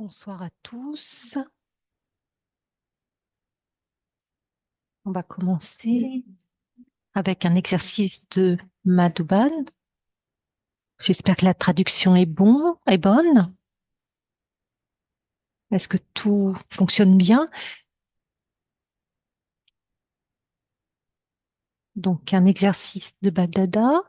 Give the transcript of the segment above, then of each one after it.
Bonsoir à tous. On va commencer avec un exercice de Madhubal. J'espère que la traduction est bonne. Est-ce que tout fonctionne bien? Donc, un exercice de Bagdada.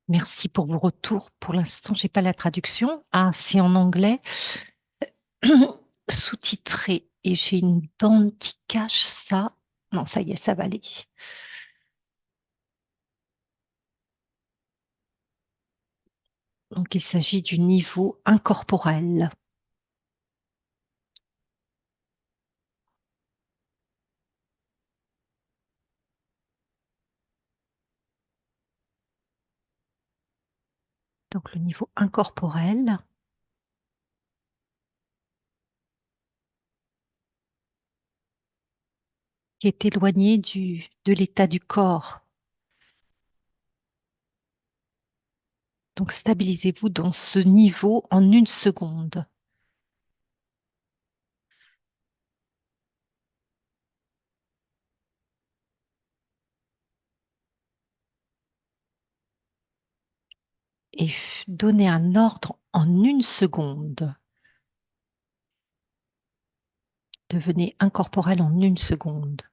Merci pour vos retours. Pour l'instant, j'ai pas la traduction. Ah, c'est en anglais, sous-titré. Et j'ai une bande qui cache ça. Non, ça y est, ça va aller. Donc, il s'agit du niveau incorporel. Donc, le niveau incorporel qui est éloigné de l'état du corps. Donc, stabilisez-vous dans ce niveau en une seconde. Et donnez un ordre en une seconde. Devenez incorporel en une seconde.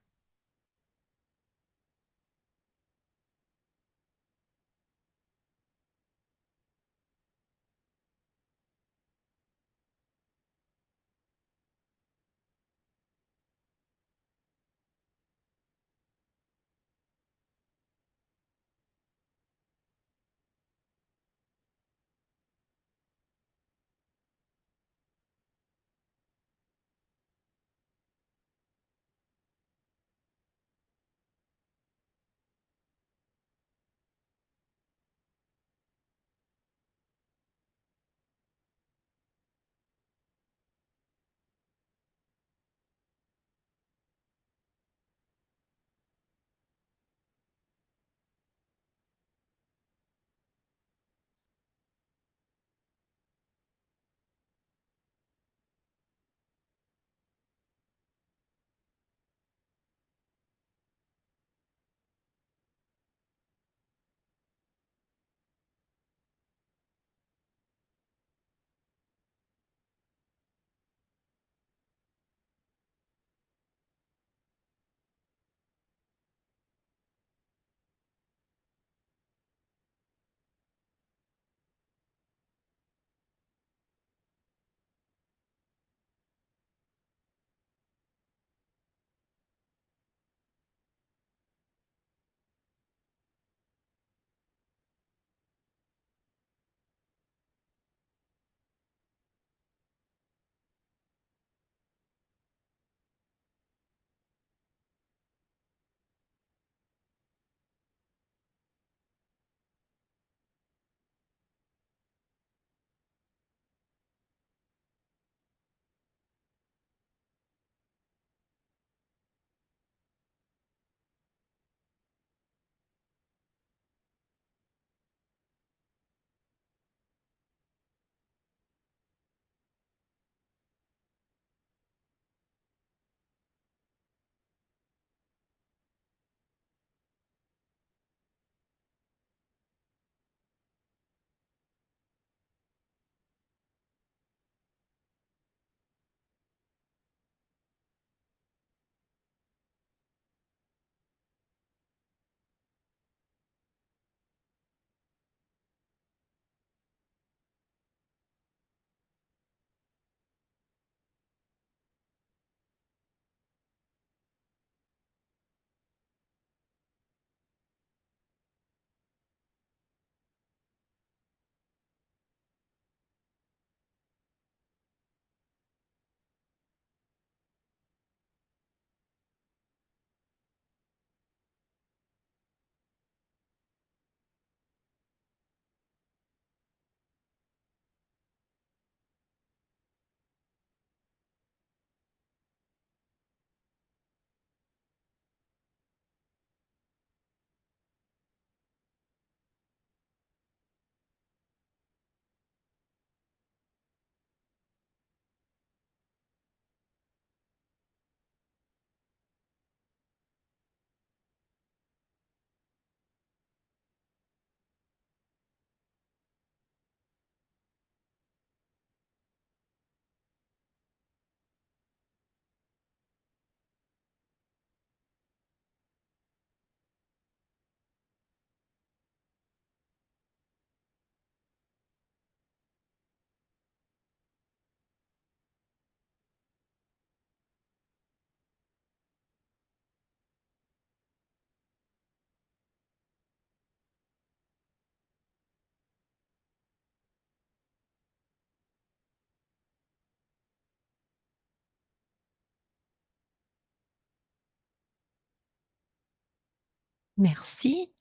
Merci.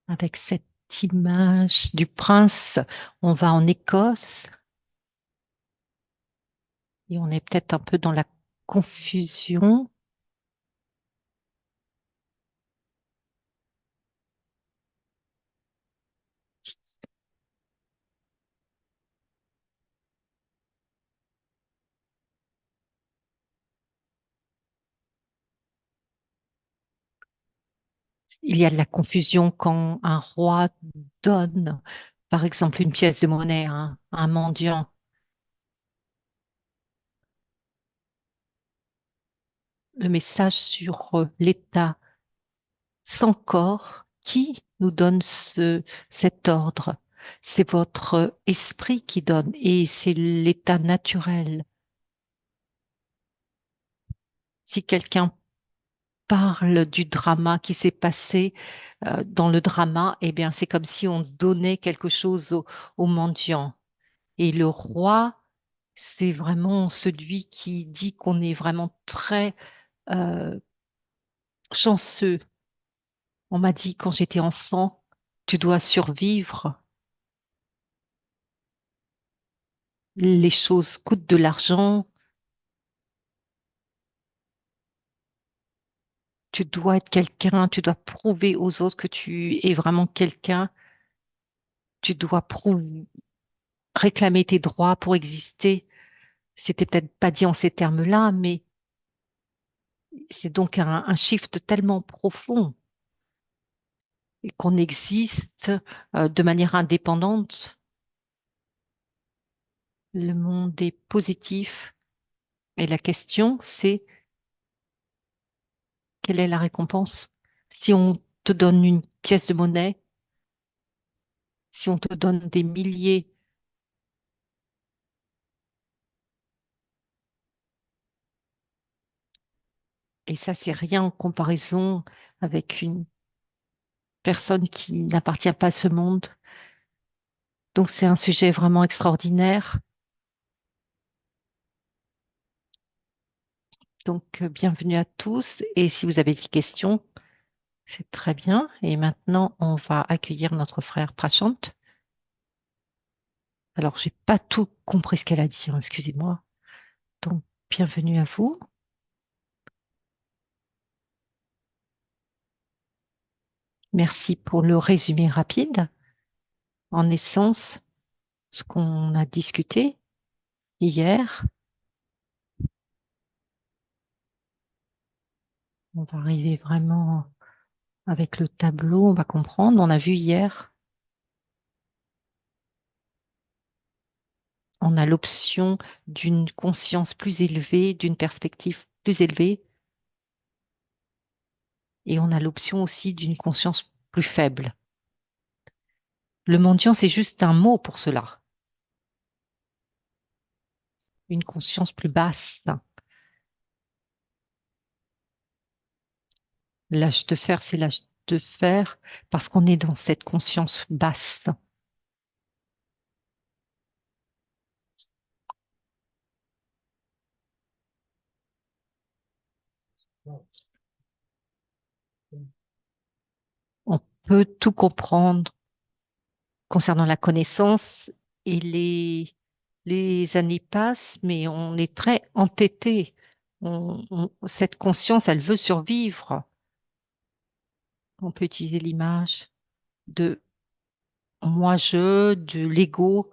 Avec cette image du prince, on va en Écosse et on est peut-être un peu dans la confusion. Il y a de la confusion quand un roi donne, par exemple, une pièce de monnaie à un mendiant. Le message sur l'état sans corps, qui nous donne cet ordre? C'est votre esprit qui donne et c'est l'état naturel. Si quelqu'un parle du drama qui s'est passé dans le drama, eh bien, c'est comme si on donnait quelque chose au mendiant. Et le roi, c'est vraiment celui qui dit qu'on est vraiment très euh, chanceux. On m'a dit quand j'étais enfant, tu dois survivre. Les choses coûtent de l'argent. Tu dois être quelqu'un. Tu dois prouver aux autres que tu es vraiment quelqu'un. Tu dois réclamer tes droits pour exister. C'était peut-être pas dit en ces termes-là, mais c'est donc un shift tellement profond et qu'on existe de manière indépendante. Le monde est positif et la question, c'est quelle est la récompense? Si on te donne une pièce de monnaie, si on te donne des milliers, et ça, c'est rien en comparaison avec une personne qui n'appartient pas à ce monde. Donc, c'est un sujet vraiment extraordinaire. Donc, bienvenue à tous. Et si vous avez des questions, c'est très bien. Et maintenant, on va accueillir notre frère Prachant. Alors, j'ai pas tout compris ce qu'elle a dit, hein, excusez-moi. Donc, bienvenue à vous. Merci pour le résumé rapide. En essence, ce qu'on a discuté hier, on va arriver vraiment avec le tableau, on va comprendre. On a vu hier, on a l'option d'une conscience plus élevée, d'une perspective plus élevée, et on a l'option aussi d'une conscience plus faible. Le mendiant, c'est juste un mot pour cela, une conscience plus basse. L'âge de fer, c'est l'âge de fer parce qu'on est dans cette conscience basse. On peut tout comprendre concernant la connaissance et les années passent, mais on est très entêté. Cette conscience, elle veut survivre. On peut utiliser l'image de moi-je, de l'ego,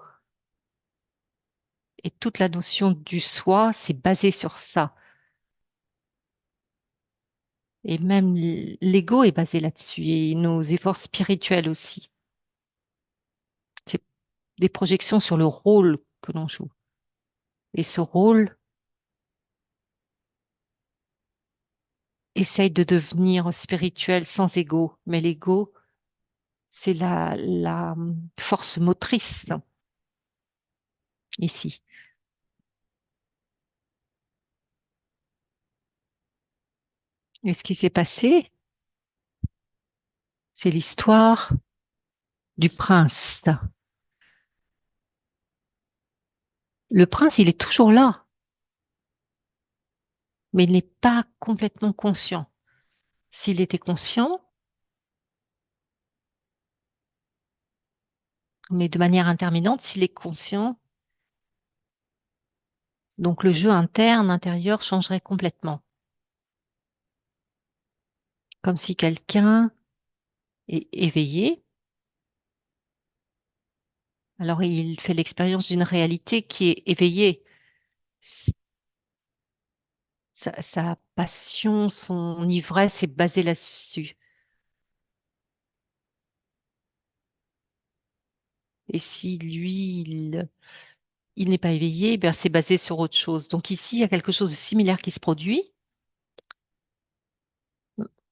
et toute la notion du soi, c'est basé sur ça. Et même l'ego est basé là-dessus, et nos efforts spirituels aussi. C'est des projections sur le rôle que l'on joue. Et ce rôle essaye de devenir spirituel sans ego, mais l'ego, c'est la force motrice ici. Et ce qui s'est passé, c'est l'histoire du prince. Le prince, il est toujours là. mais il n'est pas complètement conscient. S'il était conscient, mais de manière intermittente, s'il est conscient, donc le jeu interne, intérieur changerait complètement. Comme si quelqu'un est éveillé, alors il fait l'expérience d'une réalité qui est éveillée. Sa passion, son ivresse est basée là-dessus. Et si lui, il n'est pas éveillé, ben c'est basé sur autre chose. Donc ici, il y a quelque chose de similaire qui se produit.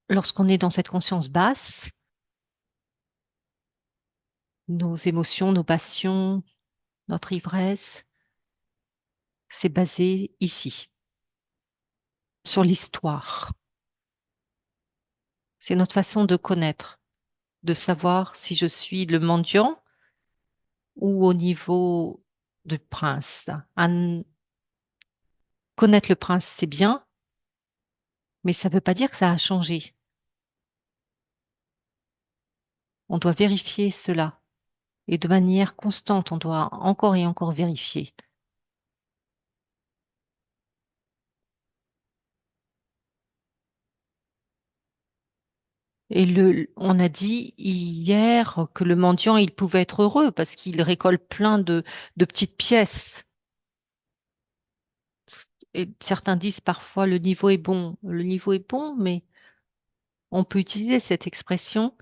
Lorsqu'on est dans cette conscience basse, nos émotions, nos passions, notre ivresse, c'est basé ici, sur l'histoire. C'est notre façon de connaître, de savoir si je suis le mendiant ou au niveau du prince. Connaître le prince, c'est bien, mais ça ne veut pas dire que ça a changé. On doit vérifier cela. Et de manière constante, on doit encore et encore vérifier. Et on a dit hier que le mendiant, il pouvait être heureux parce qu'il récolte plein de petites pièces. Et certains disent parfois le niveau est bon. Le niveau est bon, mais on peut utiliser cette expression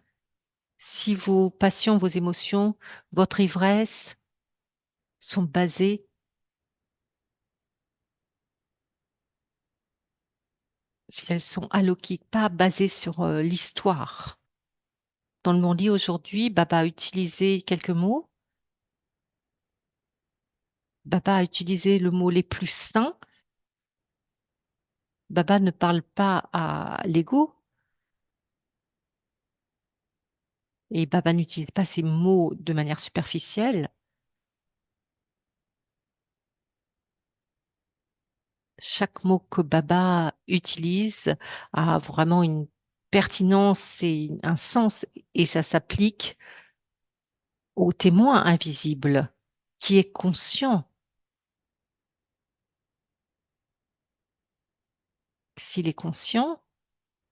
si vos passions, vos émotions, votre ivresse sont basées, si elles sont allokiques, pas basées sur l'histoire. Dans le monde lit aujourd'hui, Baba a utilisé quelques mots. Baba a utilisé le mot les plus saints. Baba ne parle pas à l'ego et Baba n'utilise pas ces mots de manière superficielle. Chaque mot que Baba utilise a vraiment une pertinence et un sens et ça s'applique au témoin invisible qui est conscient. S'il est conscient,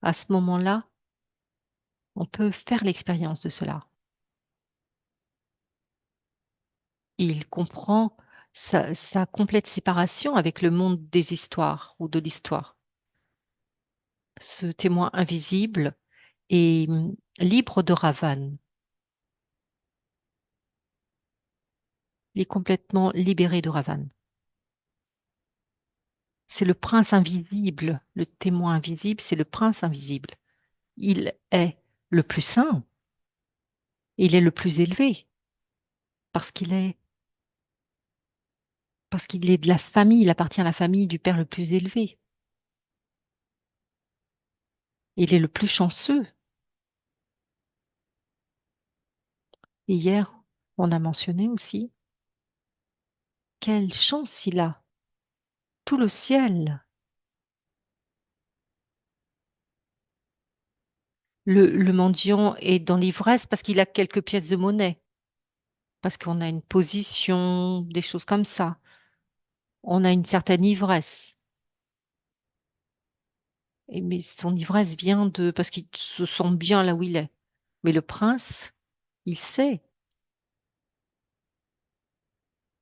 à ce moment-là, on peut faire l'expérience de cela. Il comprend sa complète séparation avec le monde des histoires ou de l'histoire. Ce témoin invisible est libre de Ravan. Il est complètement libéré de Ravan. C'est le prince invisible, le témoin invisible, c'est le prince invisible. Il est le plus saint, il est le plus élevé, parce parce qu'il est de la famille, il appartient à la famille du Père le plus élevé. Il est le plus chanceux. Et hier, on a mentionné aussi quelle chance il a. Tout le ciel. Le mendiant est dans l'ivresse parce qu'il a quelques pièces de monnaie, parce qu'on a une position, des choses comme ça. On a une certaine ivresse. Mais son ivresse vient parce qu'il se sent bien là où il est. Mais le prince, il sait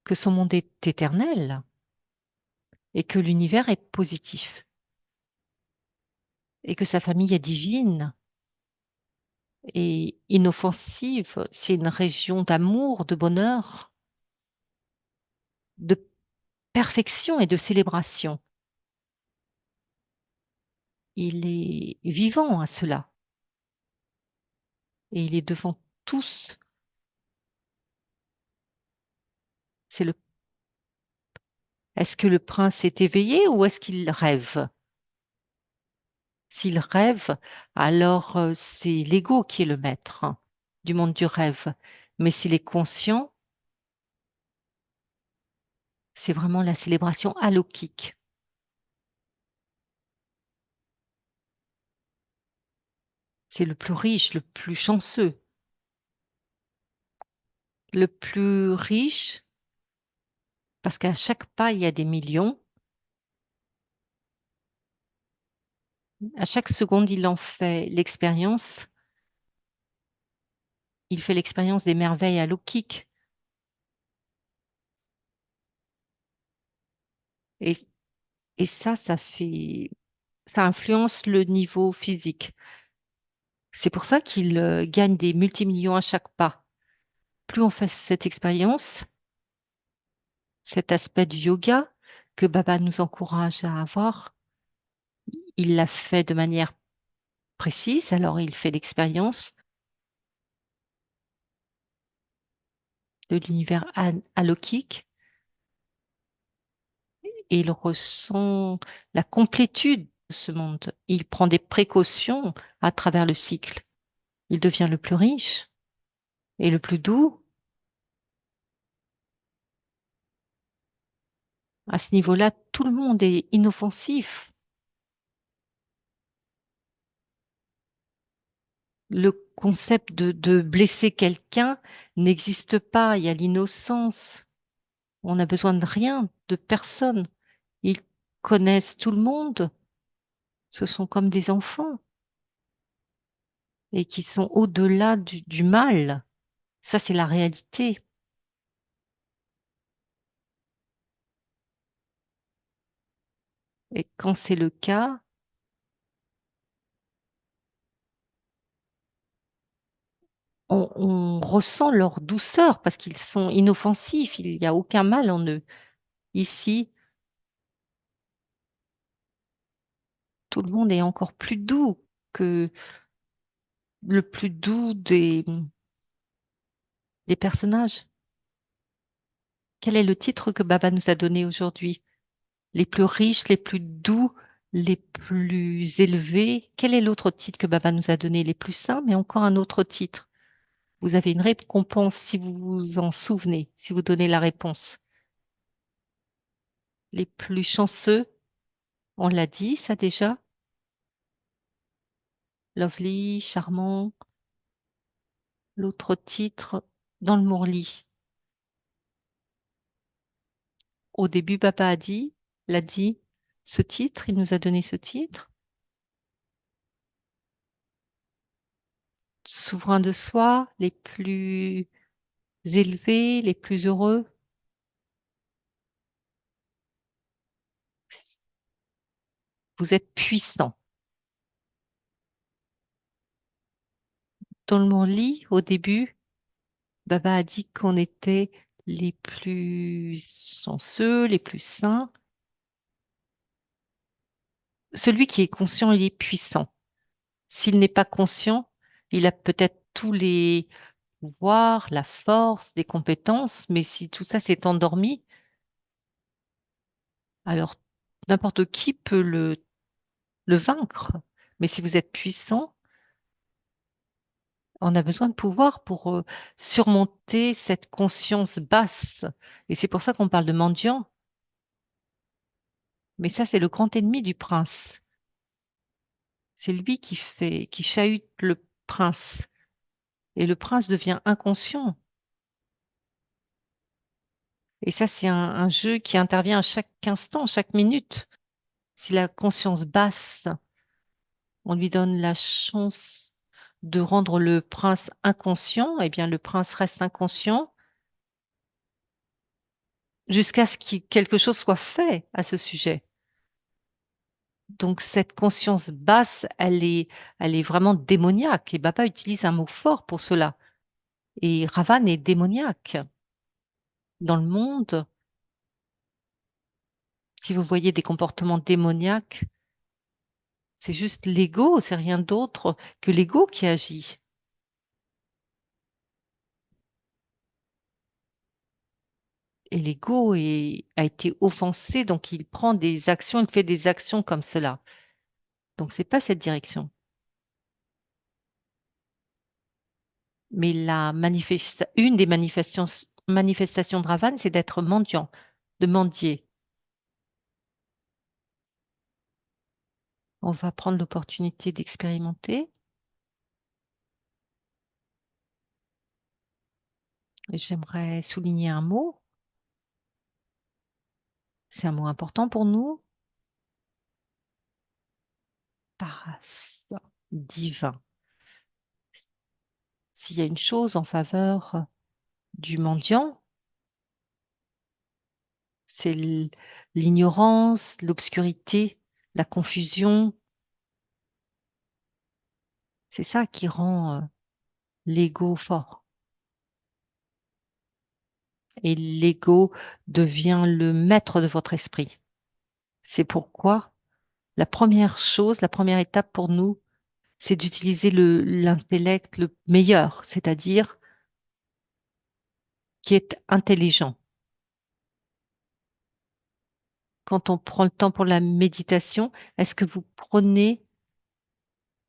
que son monde est éternel et que l'univers est positif et que sa famille est divine et inoffensive. C'est une région d'amour, de bonheur, de perfection et de célébration. Il est vivant à cela et il est devant tous. C'est le... Est-ce que le prince est éveillé ou est-ce qu'il rêve? S'il rêve, alors c'est l'ego qui est le maître du monde du rêve. Mais s'il est conscient, c'est vraiment la célébration alokhique. C'est le plus riche, le plus chanceux. Le plus riche, parce qu'à chaque pas, il y a des millions. À chaque seconde, il en fait l'expérience. Il fait l'expérience des merveilles alaukiques. Et, et ça influence le niveau physique. C'est pour ça qu'il gagne des multimillions à chaque pas. Plus on fait cette expérience, cet aspect du yoga que Baba nous encourage à avoir, il l'a fait de manière précise, alors il fait l'expérience de l'univers alaukique et il ressent la complétude de ce monde. Il prend des précautions à travers le cycle. Il devient le plus riche et le plus doux. À ce niveau-là, tout le monde est inoffensif. Le concept de blesser quelqu'un n'existe pas. Il y a l'innocence. On n'a besoin de rien, de personne. Ils connaissent tout le monde. Ce sont comme des enfants et qui sont au-delà du mal. Ça, c'est la réalité. Et quand c'est le cas, on ressent leur douceur parce qu'ils sont inoffensifs. Il n'y a aucun mal en eux. Ici, tout le monde est encore plus doux que le plus doux des personnages. Quel est le titre que Baba nous a donné aujourd'hui? Les plus riches, les plus doux, les plus élevés. Quel est l'autre titre que Baba nous a donné? Les plus saints, mais encore un autre titre. Vous avez une récompense si vous vous en souvenez, si vous donnez la réponse. Les plus chanceux, on l'a dit, ça déjà. Lovely, charmant. L'autre titre, dans le Mourli. Au début, Baba l'a dit, ce titre, il nous a donné ce titre. Souverain de soi, les plus élevés, les plus heureux. Vous êtes puissant. Dans le Mourli, au début, Baba a dit qu'on était les plus chanceux, les plus saints. Celui qui est conscient, il est puissant. S'il n'est pas conscient, il a peut-être tous les pouvoirs, la force, des compétences, mais si tout ça s'est endormi, alors n'importe qui peut le vaincre. Mais si vous êtes puissant, on a besoin de pouvoir pour surmonter cette conscience basse. Et c'est pour ça qu'on parle de mendiant. Mais ça, c'est le grand ennemi du prince. C'est lui qui chahute le prince. Et le prince devient inconscient. Et ça, c'est un jeu qui intervient à chaque instant, chaque minute. Si la conscience basse, on lui donne la chance de rendre le prince inconscient, eh bien, le prince reste inconscient jusqu'à ce que quelque chose soit fait à ce sujet. Donc, cette conscience basse, elle est vraiment démoniaque. Et Baba utilise un mot fort pour cela. Et Ravan est démoniaque. Dans le monde, si vous voyez des comportements démoniaques, c'est juste l'ego, c'est rien d'autre que l'ego qui agit. Et l'ego a été offensé, donc il prend des actions, il fait des actions comme cela. Donc, c'est pas cette direction. Mais une des manifestations de Ravan, c'est d'être mendiant, de mendier. On va prendre l'opportunité d'expérimenter. J'aimerais souligner un mot. C'est un mot important pour nous. Paras, divin. S'il y a une chose en faveur du mendiant, c'est l'ignorance, l'obscurité, la confusion. C'est ça qui rend l'ego fort. Et l'ego devient le maître de votre esprit. C'est pourquoi la première chose, la première étape pour nous, c'est d'utiliser l'intellect le meilleur, c'est-à-dire qui est intelligent. Quand on prend le temps pour la méditation, est-ce que vous prenez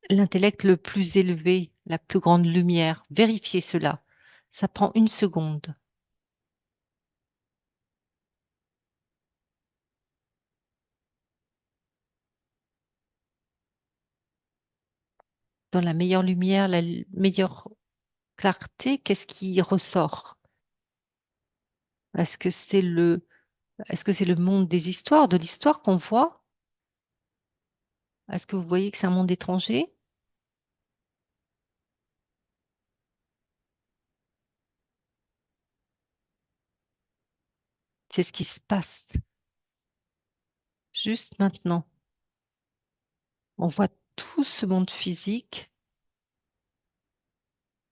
l'intellect le plus élevé, la plus grande lumière? Vérifiez cela. Ça prend une seconde. Dans la meilleure lumière, la meilleure clarté, qu'est-ce qui ressort? Est-ce que c'est est-ce que c'est le monde des histoires, de l'histoire qu'on voit? Est-ce que vous voyez que c'est un monde étranger? C'est ce qui se passe juste maintenant. On voit tout ce monde physique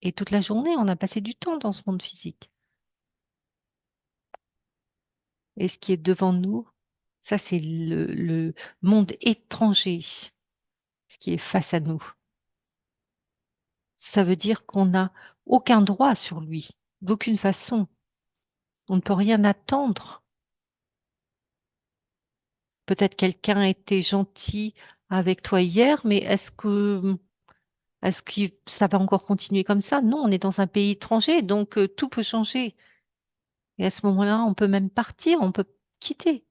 et toute la journée, on a passé du temps dans ce monde physique. Et ce qui est devant nous, ça, c'est le monde étranger, ce qui est face à nous. Ça veut dire qu'on n'a aucun droit sur lui, d'aucune façon. On ne peut rien attendre. Peut-être quelqu'un était gentil avec toi hier, mais est-ce que ça va encore continuer comme ça? Non, on est dans un pays étranger, donc tout peut changer. Et à ce moment-là, on peut même partir, on peut quitter.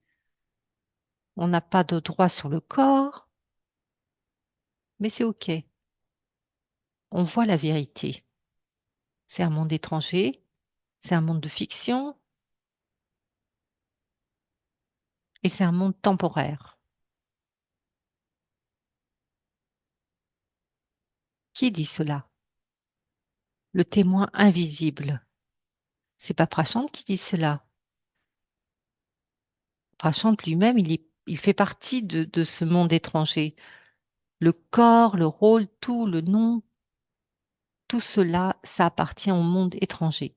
On n'a pas de droit sur le corps, mais c'est OK. On voit la vérité. C'est un monde étranger, c'est un monde de fiction et c'est un monde temporaire. Qui dit cela? Le témoin invisible. C'est pas Prachand qui dit cela. Prachand lui-même, il fait partie de ce monde étranger. Le corps, le rôle, tout, le nom, tout cela, ça appartient au monde étranger.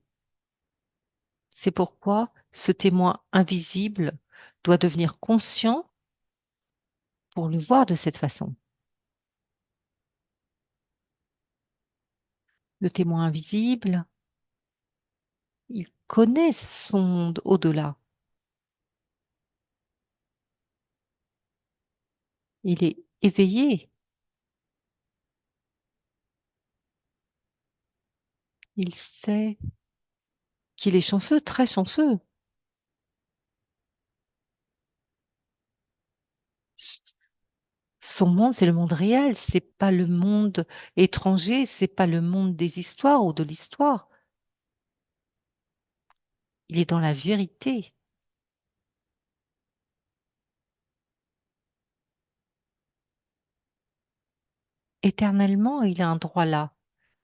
C'est pourquoi ce témoin invisible doit devenir conscient pour le voir de cette façon. Le témoin invisible, il connaît son monde au-delà. Il est éveillé. Il sait qu'il est chanceux, très chanceux. Son monde, c'est le monde réel, c'est pas le monde étranger, c'est pas le monde des histoires ou de l'histoire. Il est dans la vérité. Éternellement, il a un droit là,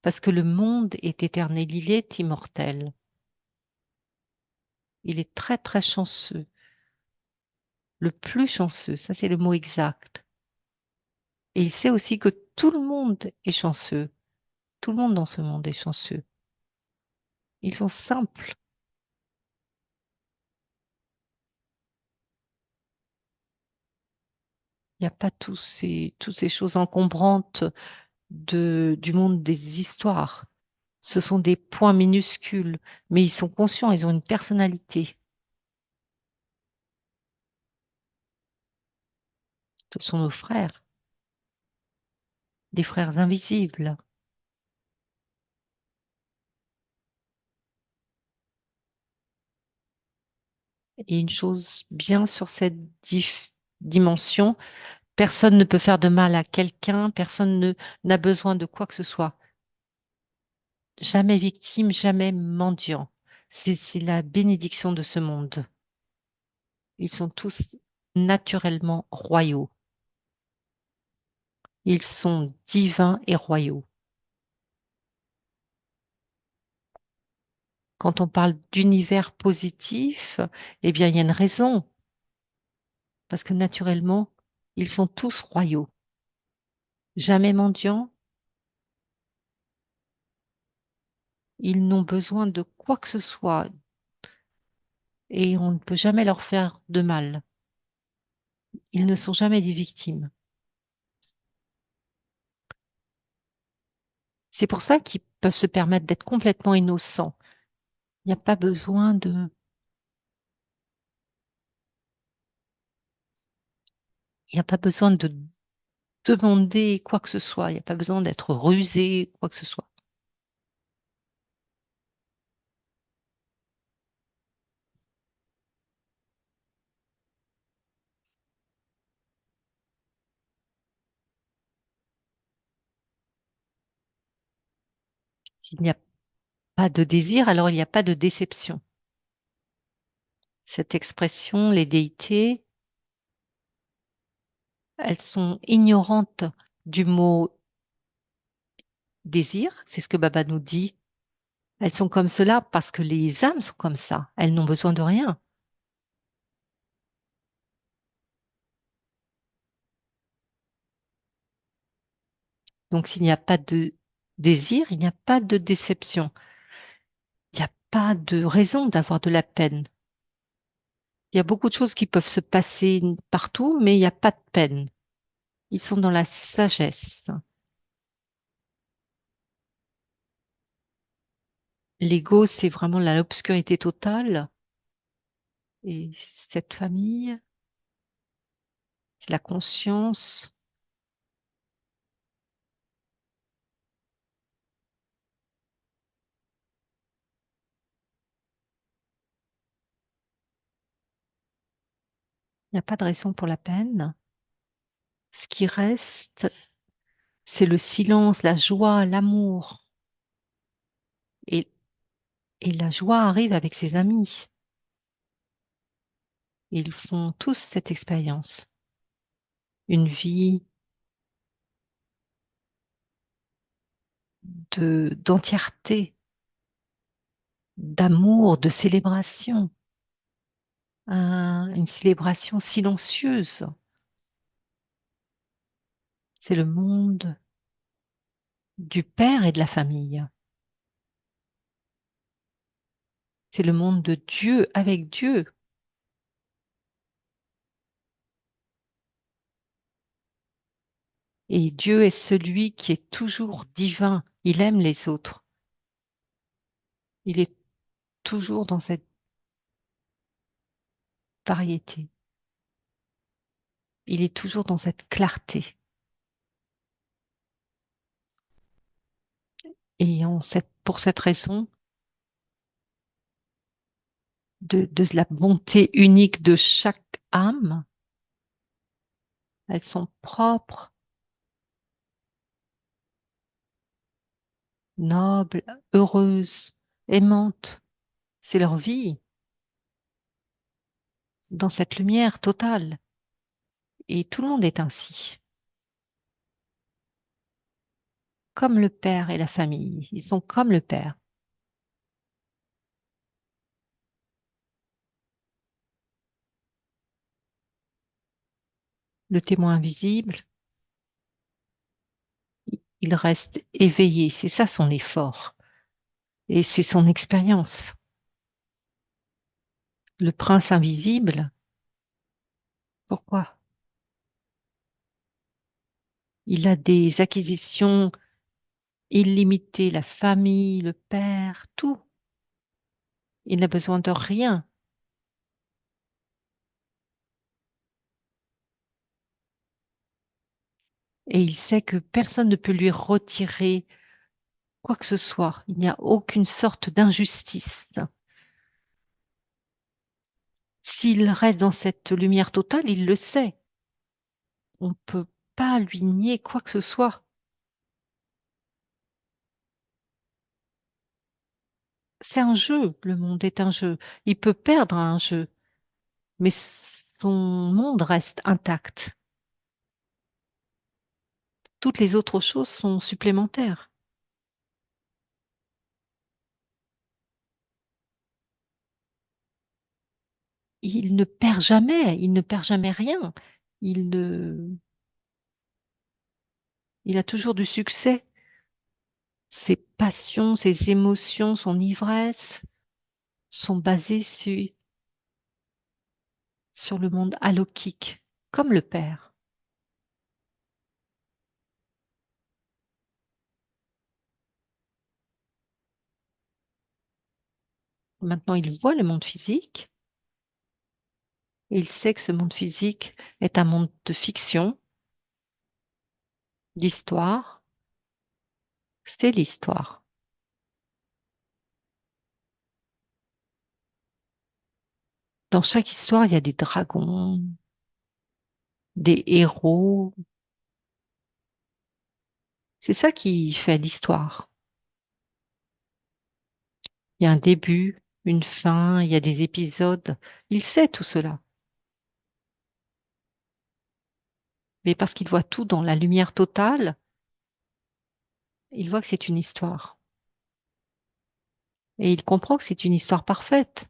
parce que le monde est éternel, il est immortel. Il est très, très chanceux. Le plus chanceux, ça c'est le mot exact. Et il sait aussi que tout le monde est chanceux. Tout le monde dans ce monde est chanceux. Ils sont simples. Il n'y a pas toutes ces choses encombrantes du monde des histoires. Ce sont des points minuscules, mais ils sont conscients, ils ont une personnalité. Ce sont nos frères, des frères invisibles. Et une chose bien sur cette dimension, personne ne peut faire de mal à quelqu'un, personne n'a besoin de quoi que ce soit. Jamais victime, jamais mendiant. C'est la bénédiction de ce monde. Ils sont tous naturellement royaux. Ils sont divins et royaux. Quand on parle d'univers positif, eh bien, il y a une raison, parce que naturellement, ils sont tous royaux. Jamais mendiants, ils n'ont besoin de quoi que ce soit et on ne peut jamais leur faire de mal. Ils ne sont jamais des victimes. C'est pour ça qu'ils peuvent se permettre d'être complètement innocents. Il n'y a pas besoin il n'y a pas besoin de demander quoi que ce soit. Il n'y a pas besoin d'être rusé, quoi que ce soit. S'il n'y a pas de désir, alors il n'y a pas de déception. Cette expression, les déités, elles sont ignorantes du mot désir, c'est ce que Baba nous dit. Elles sont comme cela parce que les âmes sont comme ça. Elles n'ont besoin de rien. Donc s'il n'y a pas de désir, il n'y a pas de déception. Il n'y a pas de raison d'avoir de la peine. Il y a beaucoup de choses qui peuvent se passer partout, mais il n'y a pas de peine. Ils sont dans la sagesse. L'ego, c'est vraiment l'obscurité totale. Et cette famille, c'est la conscience. Il n'y a pas de raison pour la peine. Ce qui reste, c'est le silence, la joie, l'amour. Et, et la joie arrive avec ses amis. Ils font tous cette expérience. Une vie d'entièreté, d'amour, de célébration. Une célébration silencieuse. C'est le monde du père et de la famille. C'est le monde de Dieu avec Dieu. Et Dieu est celui qui est toujours divin. Il aime les autres. Il est toujours dans cette variété. Il est toujours dans cette clarté. Et pour cette raison, de la bonté unique de chaque âme, elles sont propres, nobles, heureuses, aimantes. C'est leur vie dans cette lumière totale. Et tout le monde est ainsi. Comme le père et la famille. Ils sont comme le père. Le témoin invisible, il reste éveillé. C'est ça son effort. Et c'est son expérience. Le prince invisible, pourquoi? Il a des acquisitions illimitées, la famille, le père, tout. Il n'a besoin de rien. Et il sait que personne ne peut lui retirer quoi que ce soit. Il n'y a aucune sorte d'injustice. S'il reste dans cette lumière totale, il le sait. On ne peut pas lui nier quoi que ce soit. C'est un jeu, le monde est un jeu. Il peut perdre à un jeu, mais son monde reste intact. Toutes les autres choses sont supplémentaires. Il ne perd jamais, il ne perd jamais rien. Il ne, il a toujours du succès. Ses passions, ses émotions, son ivresse sont basées sur le monde alokik, comme le père. Maintenant, il voit le monde physique et il sait que ce monde physique est un monde de fiction, d'histoire. C'est l'histoire. Dans chaque histoire, il y a des dragons, des héros. C'est ça qui fait l'histoire. Il y a un début, une fin, il y a des épisodes. Il sait tout cela. Mais parce qu'il voit tout dans la lumière totale, il voit que c'est une histoire. Et il comprend que c'est une histoire parfaite.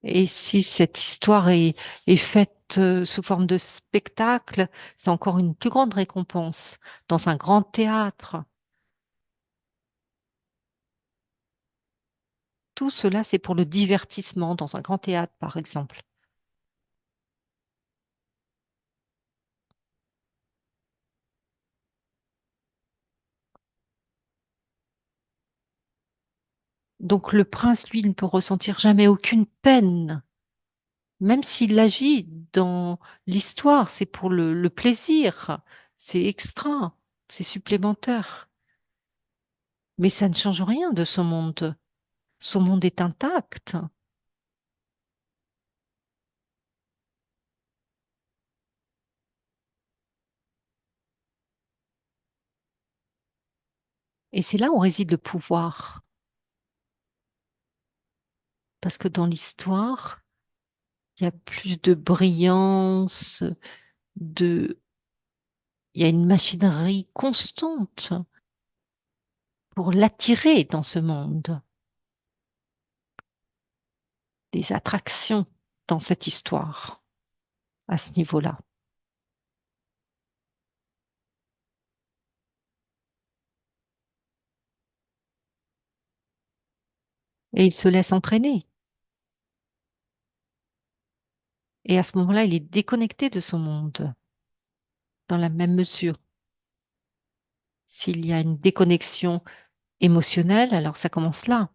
Et si cette histoire est faite sous forme de spectacle, c'est encore une plus grande récompense dans un grand théâtre. Tout cela, c'est pour le divertissement dans un grand théâtre, par exemple. Donc le prince, lui, il ne peut ressentir jamais aucune peine, même s'il agit dans l'histoire, c'est pour le plaisir, c'est extra, c'est supplémentaire. Mais ça ne change rien de son monde. Son monde est intact. Et c'est là où réside le pouvoir. Parce que dans l'histoire, il y a plus de brillance, de, il y a une machinerie constante pour l'attirer dans ce monde, des attractions dans cette histoire, à ce niveau-là. Et il se laisse entraîner. Et à ce moment-là, il est déconnecté de son monde, dans la même mesure. S'il y a une déconnexion émotionnelle, alors ça commence là.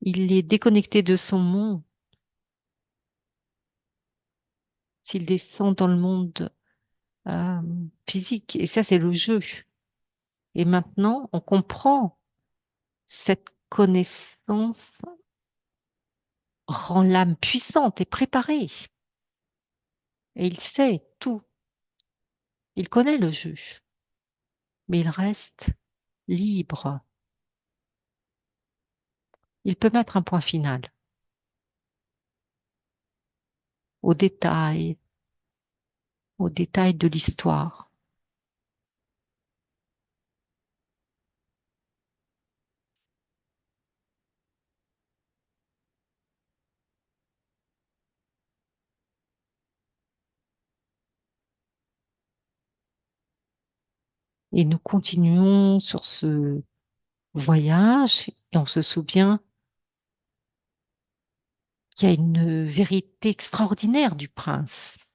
Il est déconnecté de son monde. S'il descend dans le monde euh, physique, et ça, c'est le jeu. Et maintenant, on comprend cette connaissance rend l'âme puissante et préparée. Et il sait tout. Il connaît le juge, mais il reste libre. Il peut mettre un point final au détail, au détail de l'histoire. Et nous continuons sur ce voyage et on se souvient qu'il y a une vérité extraordinaire du prince.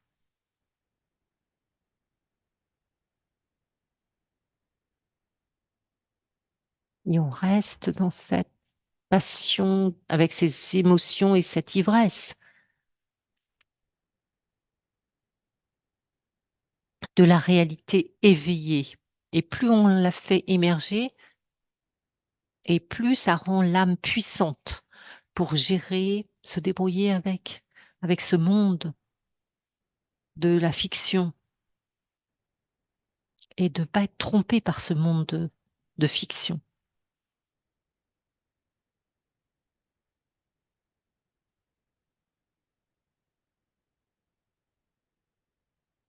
Et on reste dans cette passion avec ses émotions et cette ivresse de la réalité éveillée. Et plus on la fait émerger, et plus ça rend l'âme puissante pour gérer, se débrouiller avec ce monde de la fiction. et de ne pas être trompé par ce monde de fiction.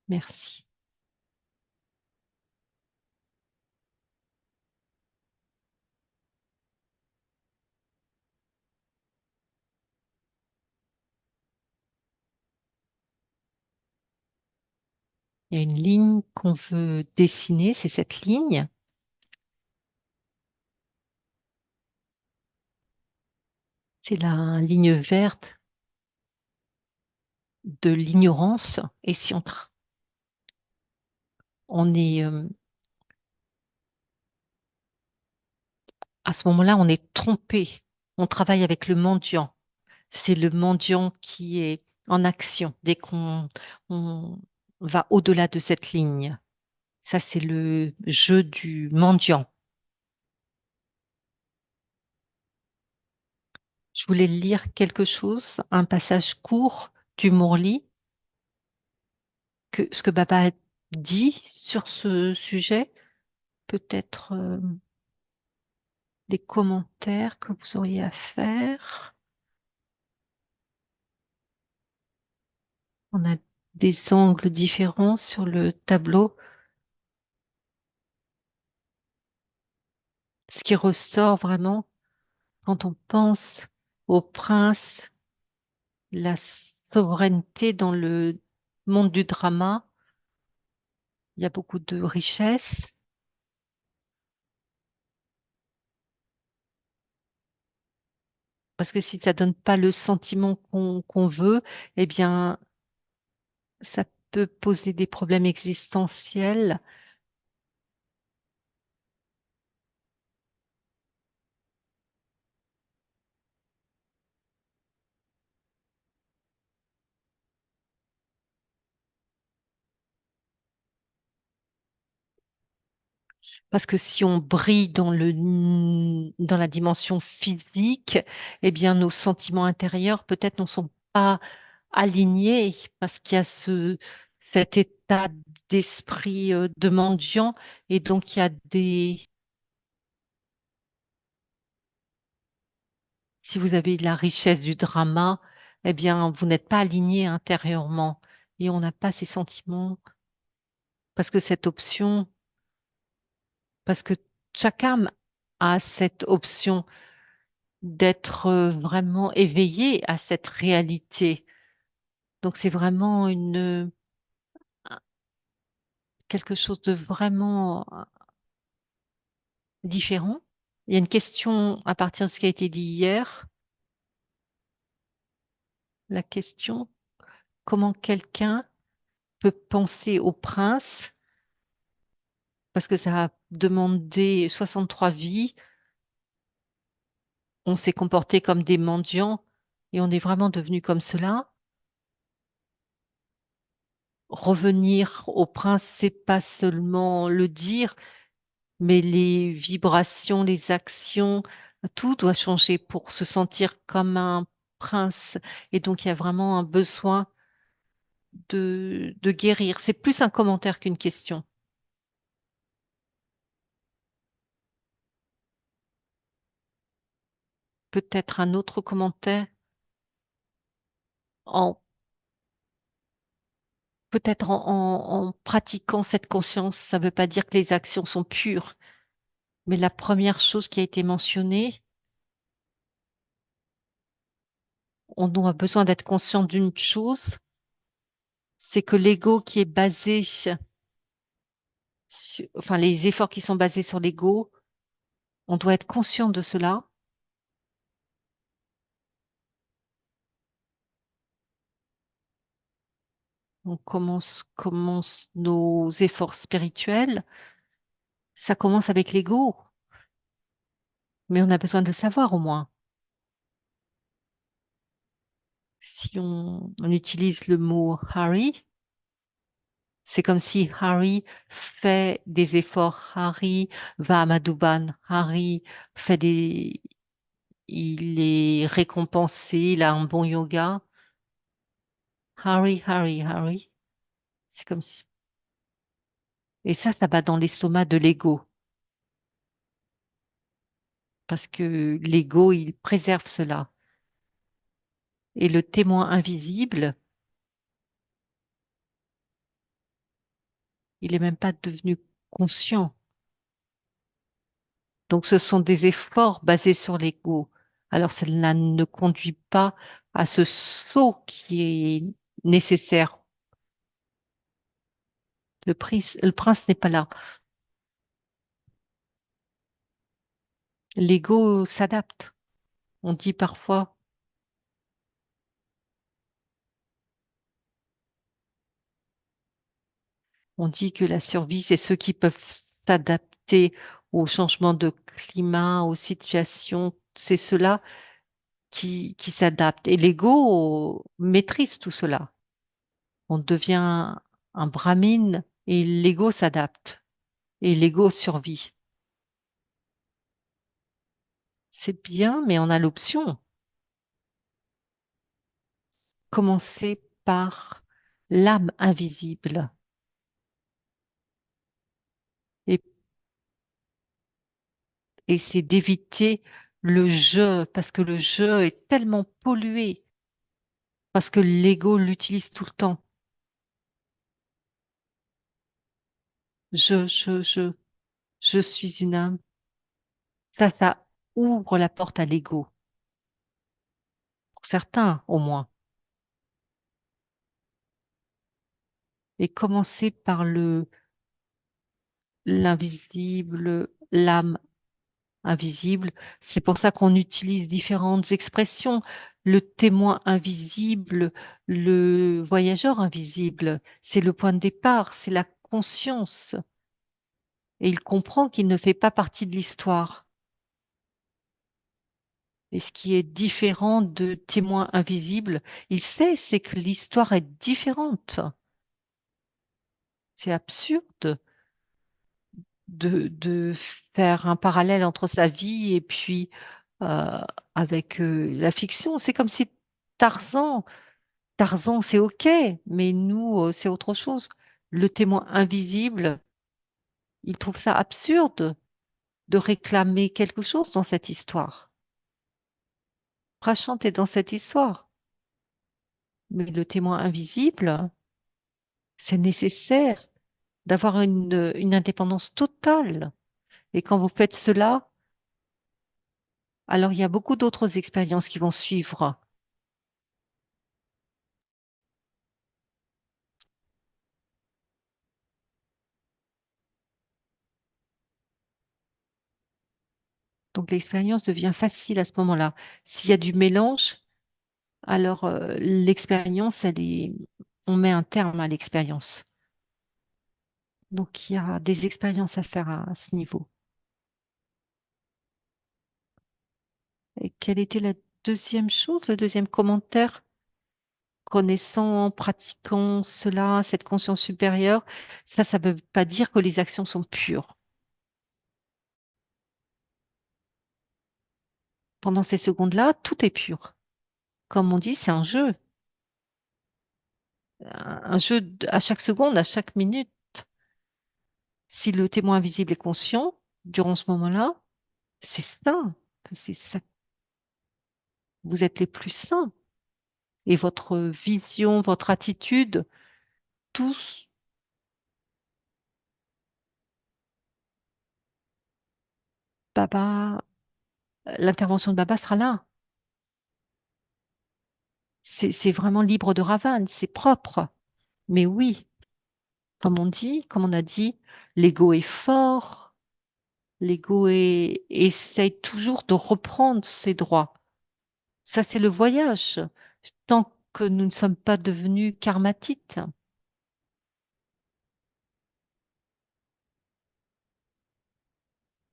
Merci. Il y a une ligne qu'on veut dessiner, c'est cette ligne. C'est la ligne verte de l'ignorance. Et si on est à ce moment-là, on est trompé. On travaille avec le mendiant. C'est le mendiant qui est en action dès qu'on va au-delà de cette ligne. Ça, c'est le jeu du mendiant. Je voulais lire quelque chose, un passage court du Morli, ce que Baba a dit sur ce sujet, peut-être des commentaires que vous auriez à faire. On a des angles différents sur le tableau. Ce qui ressort vraiment quand on pense au prince, la souveraineté dans le monde du drama, il y a beaucoup de richesses. Parce que si ça donne pas le sentiment qu'on veut, eh bien, ça peut poser des problèmes existentiels. Parce que si on brille dans la dimension physique, eh bien, nos sentiments intérieurs peut-être ne sont pas alignés parce qu'il y a cet état d'esprit de mendiant et donc il y a si vous avez la richesse du drama, eh bien, vous n'êtes pas aligné intérieurement et on n'a pas ces sentiments parce que cette option, parce que chaque âme a cette option d'être vraiment éveillé à cette réalité. Donc c'est vraiment quelque chose de vraiment différent. Il y a une question à partir de ce qui a été dit hier. La question, comment quelqu'un peut penser au prince, parce que ça a demandé 63 vies, on s'est comporté comme des mendiants et on est vraiment devenu comme cela. Revenir au prince, c'est pas seulement le dire, mais les vibrations, les actions, tout doit changer pour se sentir comme un prince. Et donc, il y a vraiment un besoin de guérir. C'est plus un commentaire qu'une question. Peut-être un autre commentaire en peut-être en pratiquant cette conscience. Ça ne veut pas dire que les actions sont pures, mais la première chose qui a été mentionnée, on a besoin d'être conscient d'une chose, c'est que l'ego qui est basé enfin les efforts qui sont basés sur l'ego, on doit être conscient de cela. On commence nos efforts spirituels. Ça commence avec l'ego, mais on a besoin de le savoir au moins. Si on utilise le mot Harry, c'est comme si Harry fait des efforts. Harry va à Madhuban. Harry fait il est récompensé, il a un bon yoga. Harry, Harry, Harry. C'est comme si Et ça va dans l'estomac de l'ego, parce que l'ego, il préserve cela. Et le témoin invisible, il n'est même pas devenu conscient. Donc, ce sont des efforts basés sur l'ego. Alors, cela ne conduit pas à ce saut qui est nécessaire. Le prince n'est pas là. L'ego s'adapte. On dit parfois, on dit que la survie, c'est ceux qui peuvent s'adapter aux changements de climat, aux situations. C'est ceux-là qui s'adaptent. Et l'ego maîtrise tout cela. On devient un brahmine et l'ego s'adapte. Et l'ego survit. C'est bien, mais on a l'option. Commencer par l'âme invisible. Et, et c'est d'éviter le jeu, parce que le jeu est tellement pollué, parce que l'ego l'utilise tout le temps. Je suis une âme. Ça ouvre la porte à l'ego. Pour certains, au moins. Et commencer par l'invisible, l'âme invisible. C'est pour ça qu'on utilise différentes expressions. Le témoin invisible, le voyageur invisible, c'est le point de départ, c'est la conscience. Et il comprend qu'il ne fait pas partie de l'histoire. Et ce qui est différent de témoin invisible, il sait, c'est que l'histoire est différente. C'est absurde de faire un parallèle entre sa vie et puis euh, avec la fiction. C'est comme si Tarzan, Tarzan c'est OK, mais nous, c'est autre chose. Le témoin invisible, il trouve ça absurde de réclamer quelque chose dans cette histoire. Prachant est dans cette histoire, mais le témoin invisible, c'est nécessaire d'avoir une indépendance totale. Et quand vous faites cela, alors il y a beaucoup d'autres expériences qui vont suivre. Donc l'expérience devient facile à ce moment-là. S'il y a du mélange, alors l'expérience, on met un terme à l'expérience. Donc il y a des expériences à faire à ce niveau. Et quelle était la deuxième chose, le deuxième commentaire? Connaissant, pratiquant cela, cette conscience supérieure, ça ne veut pas dire que les actions sont pures. Pendant ces secondes-là, tout est pur. Comme on dit, c'est un jeu. Un jeu à chaque seconde, à chaque minute. Si le témoin invisible est conscient, durant ce moment-là, c'est sain. C'est ça. Vous êtes les plus sains. Et votre vision, votre attitude, tous, Baba, l'intervention de Baba sera là. C'est vraiment libre de ravane, c'est propre. Mais oui, comme on dit, comme on a dit, l'ego est fort, essaye toujours de reprendre ses droits. Ça, c'est le voyage. Tant que nous ne sommes pas devenus karmatites.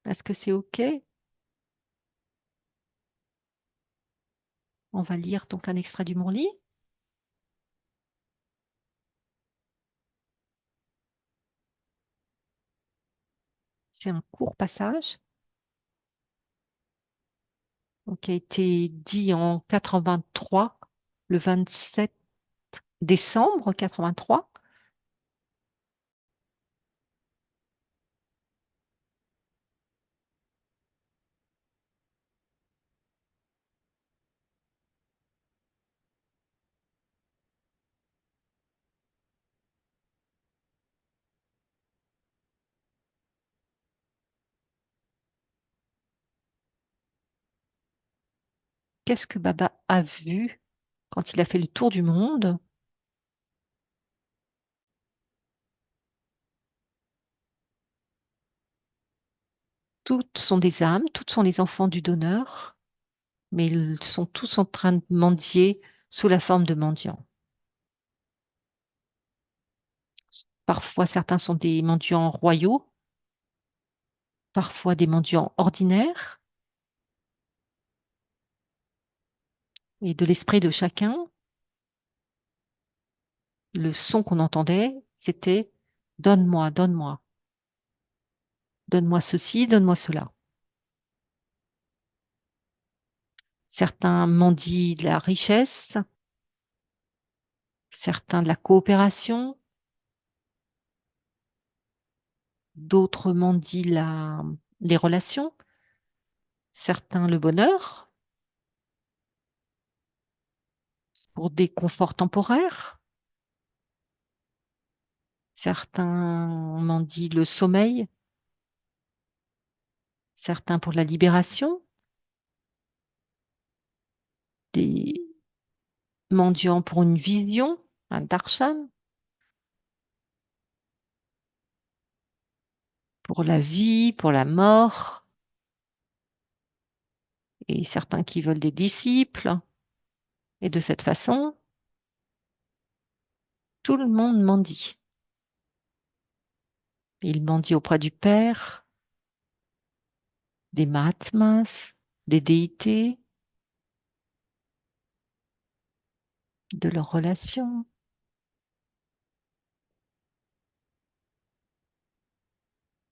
Est-ce que c'est OK? On va lire donc un extrait du Mourli. C'est un court passage donc, qui a été dit en 83, le 27 décembre 83. Qu'est-ce que Baba a vu quand il a fait le tour du monde? Toutes sont des âmes, toutes sont les enfants du donneur, mais ils sont tous en train de mendier sous la forme de mendiants. Parfois, certains sont des mendiants royaux, parfois des mendiants ordinaires, et de l'esprit de chacun, le son qu'on entendait, c'était donne-moi, donne-moi, donne-moi ceci, donne-moi cela. Certains mendient de la richesse, certains de la coopération, d'autres mendient les relations, certains le bonheur pour des conforts temporaires, certains mendient le sommeil, certains pour la libération, des mendiants pour une vision, un darshan, pour la vie, pour la mort, et certains qui veulent des disciples. Et de cette façon, tout le monde mendie. Il mendie auprès du Père, des Mahatmas, des déités, de leurs relations.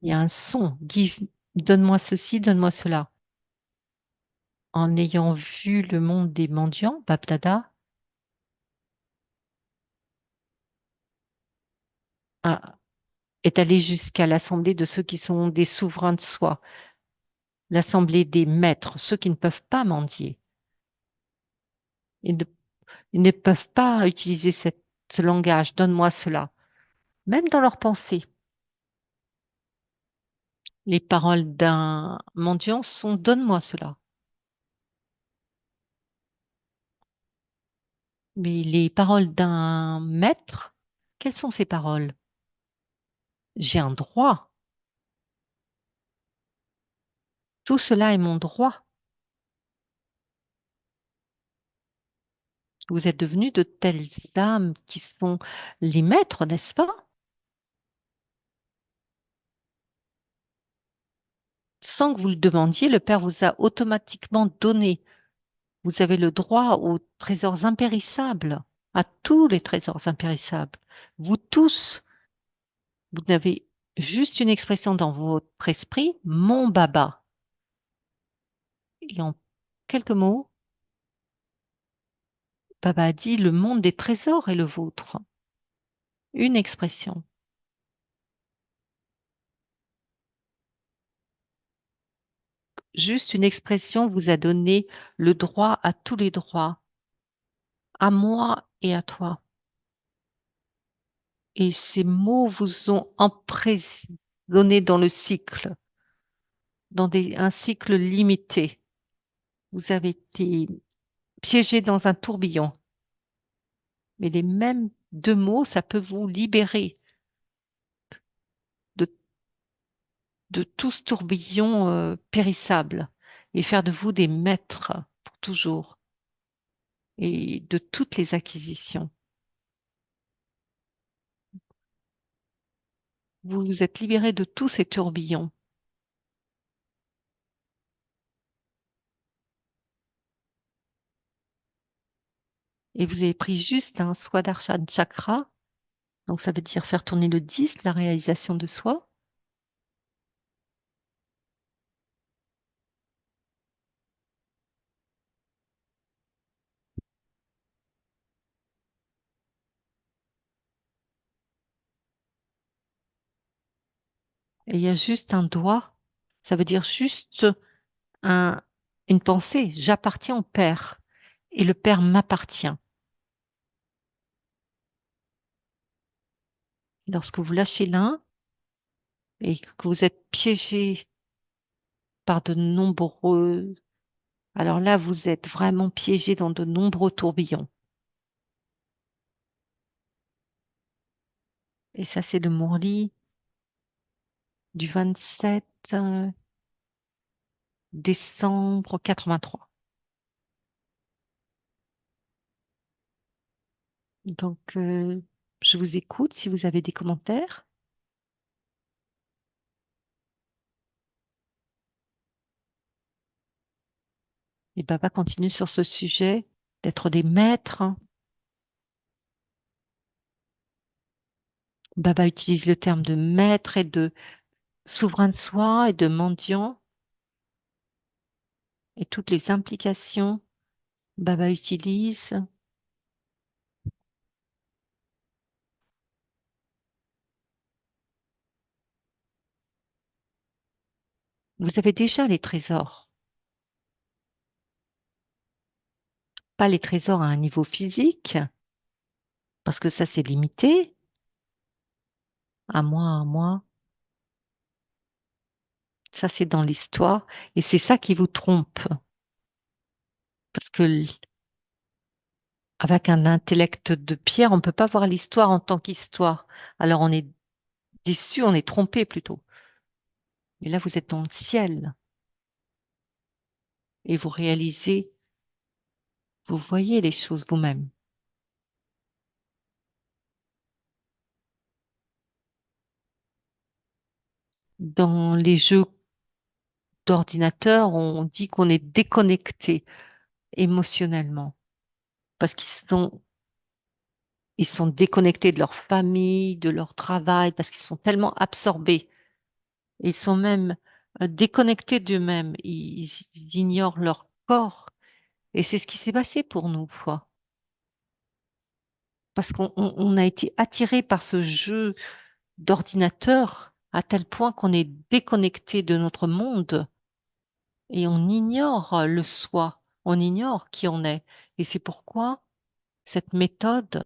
Il y a un son, donne-moi ceci, donne-moi cela. En ayant vu le monde des mendiants, Bapdada est allé jusqu'à l'assemblée de ceux qui sont des souverains de soi, l'assemblée des maîtres, ceux qui ne peuvent pas mendier. Ils ne, ils ne peuvent pas utiliser ce langage, donne-moi cela. Même dans leurs pensées, les paroles d'un mendiant sont donne-moi cela. Mais les paroles d'un maître, quelles sont ces paroles? J'ai un droit. Tout cela est mon droit. Vous êtes devenus de telles âmes qui sont les maîtres, n'est-ce pas? Sans que vous le demandiez, le Père vous a automatiquement donné. Vous avez le droit aux trésors impérissables, à tous les trésors impérissables. Vous tous, vous avez juste une expression dans votre esprit, mon baba. Et en quelques mots, Baba a dit, le monde des trésors est le vôtre. Une expression. Juste une expression vous a donné le droit à tous les droits, à moi et à toi. Et ces mots vous ont emprisonné dans le cycle, dans un cycle limité. Vous avez été piégé dans un tourbillon. Mais les mêmes deux mots, ça peut vous libérer de, de tout ce tourbillon périssable et faire de vous des maîtres pour toujours et de toutes les acquisitions. Vous vous êtes libéré de tous ces tourbillons. Et vous avez pris juste un Swadarshana chakra, donc ça veut dire faire tourner le 10, la réalisation de soi. Et il y a juste un doigt, ça veut dire juste un, une pensée. J'appartiens au Père et le Père m'appartient. Lorsque vous lâchez l'un et que vous êtes piégé par de nombreux Alors là, vous êtes vraiment piégé dans de nombreux tourbillons. Et ça, c'est le Mourli du 27 décembre 83. Donc, je vous écoute si vous avez des commentaires. Et Baba continue sur ce sujet d'être des maîtres. Baba utilise le terme de maître et de souverain de soi et de mendiant et toutes les implications. Baba utilise. Vous avez déjà les trésors. Pas les trésors à un niveau physique, parce que ça, c'est limité. À moi. Ça, c'est dans l'histoire. Et c'est ça qui vous trompe. Parce que avec un intellect de pierre, on ne peut pas voir l'histoire en tant qu'histoire. Alors on est déçu, on est trompé plutôt. Mais là, vous êtes dans le ciel et vous réalisez, vous voyez les choses vous-même. Dans les jeux d'ordinateur, on dit qu'on est déconnecté émotionnellement parce ils sont déconnectés de leur famille, de leur travail, parce qu'ils sont tellement absorbés. Ils sont même déconnectés d'eux-mêmes. Ils ignorent leur corps. Et c'est ce qui s'est passé pour nous, fois. Parce on a été attiré par ce jeu d'ordinateur à tel point qu'on est déconnecté de notre monde et on ignore le soi, on ignore qui on est. Et c'est pourquoi cette méthode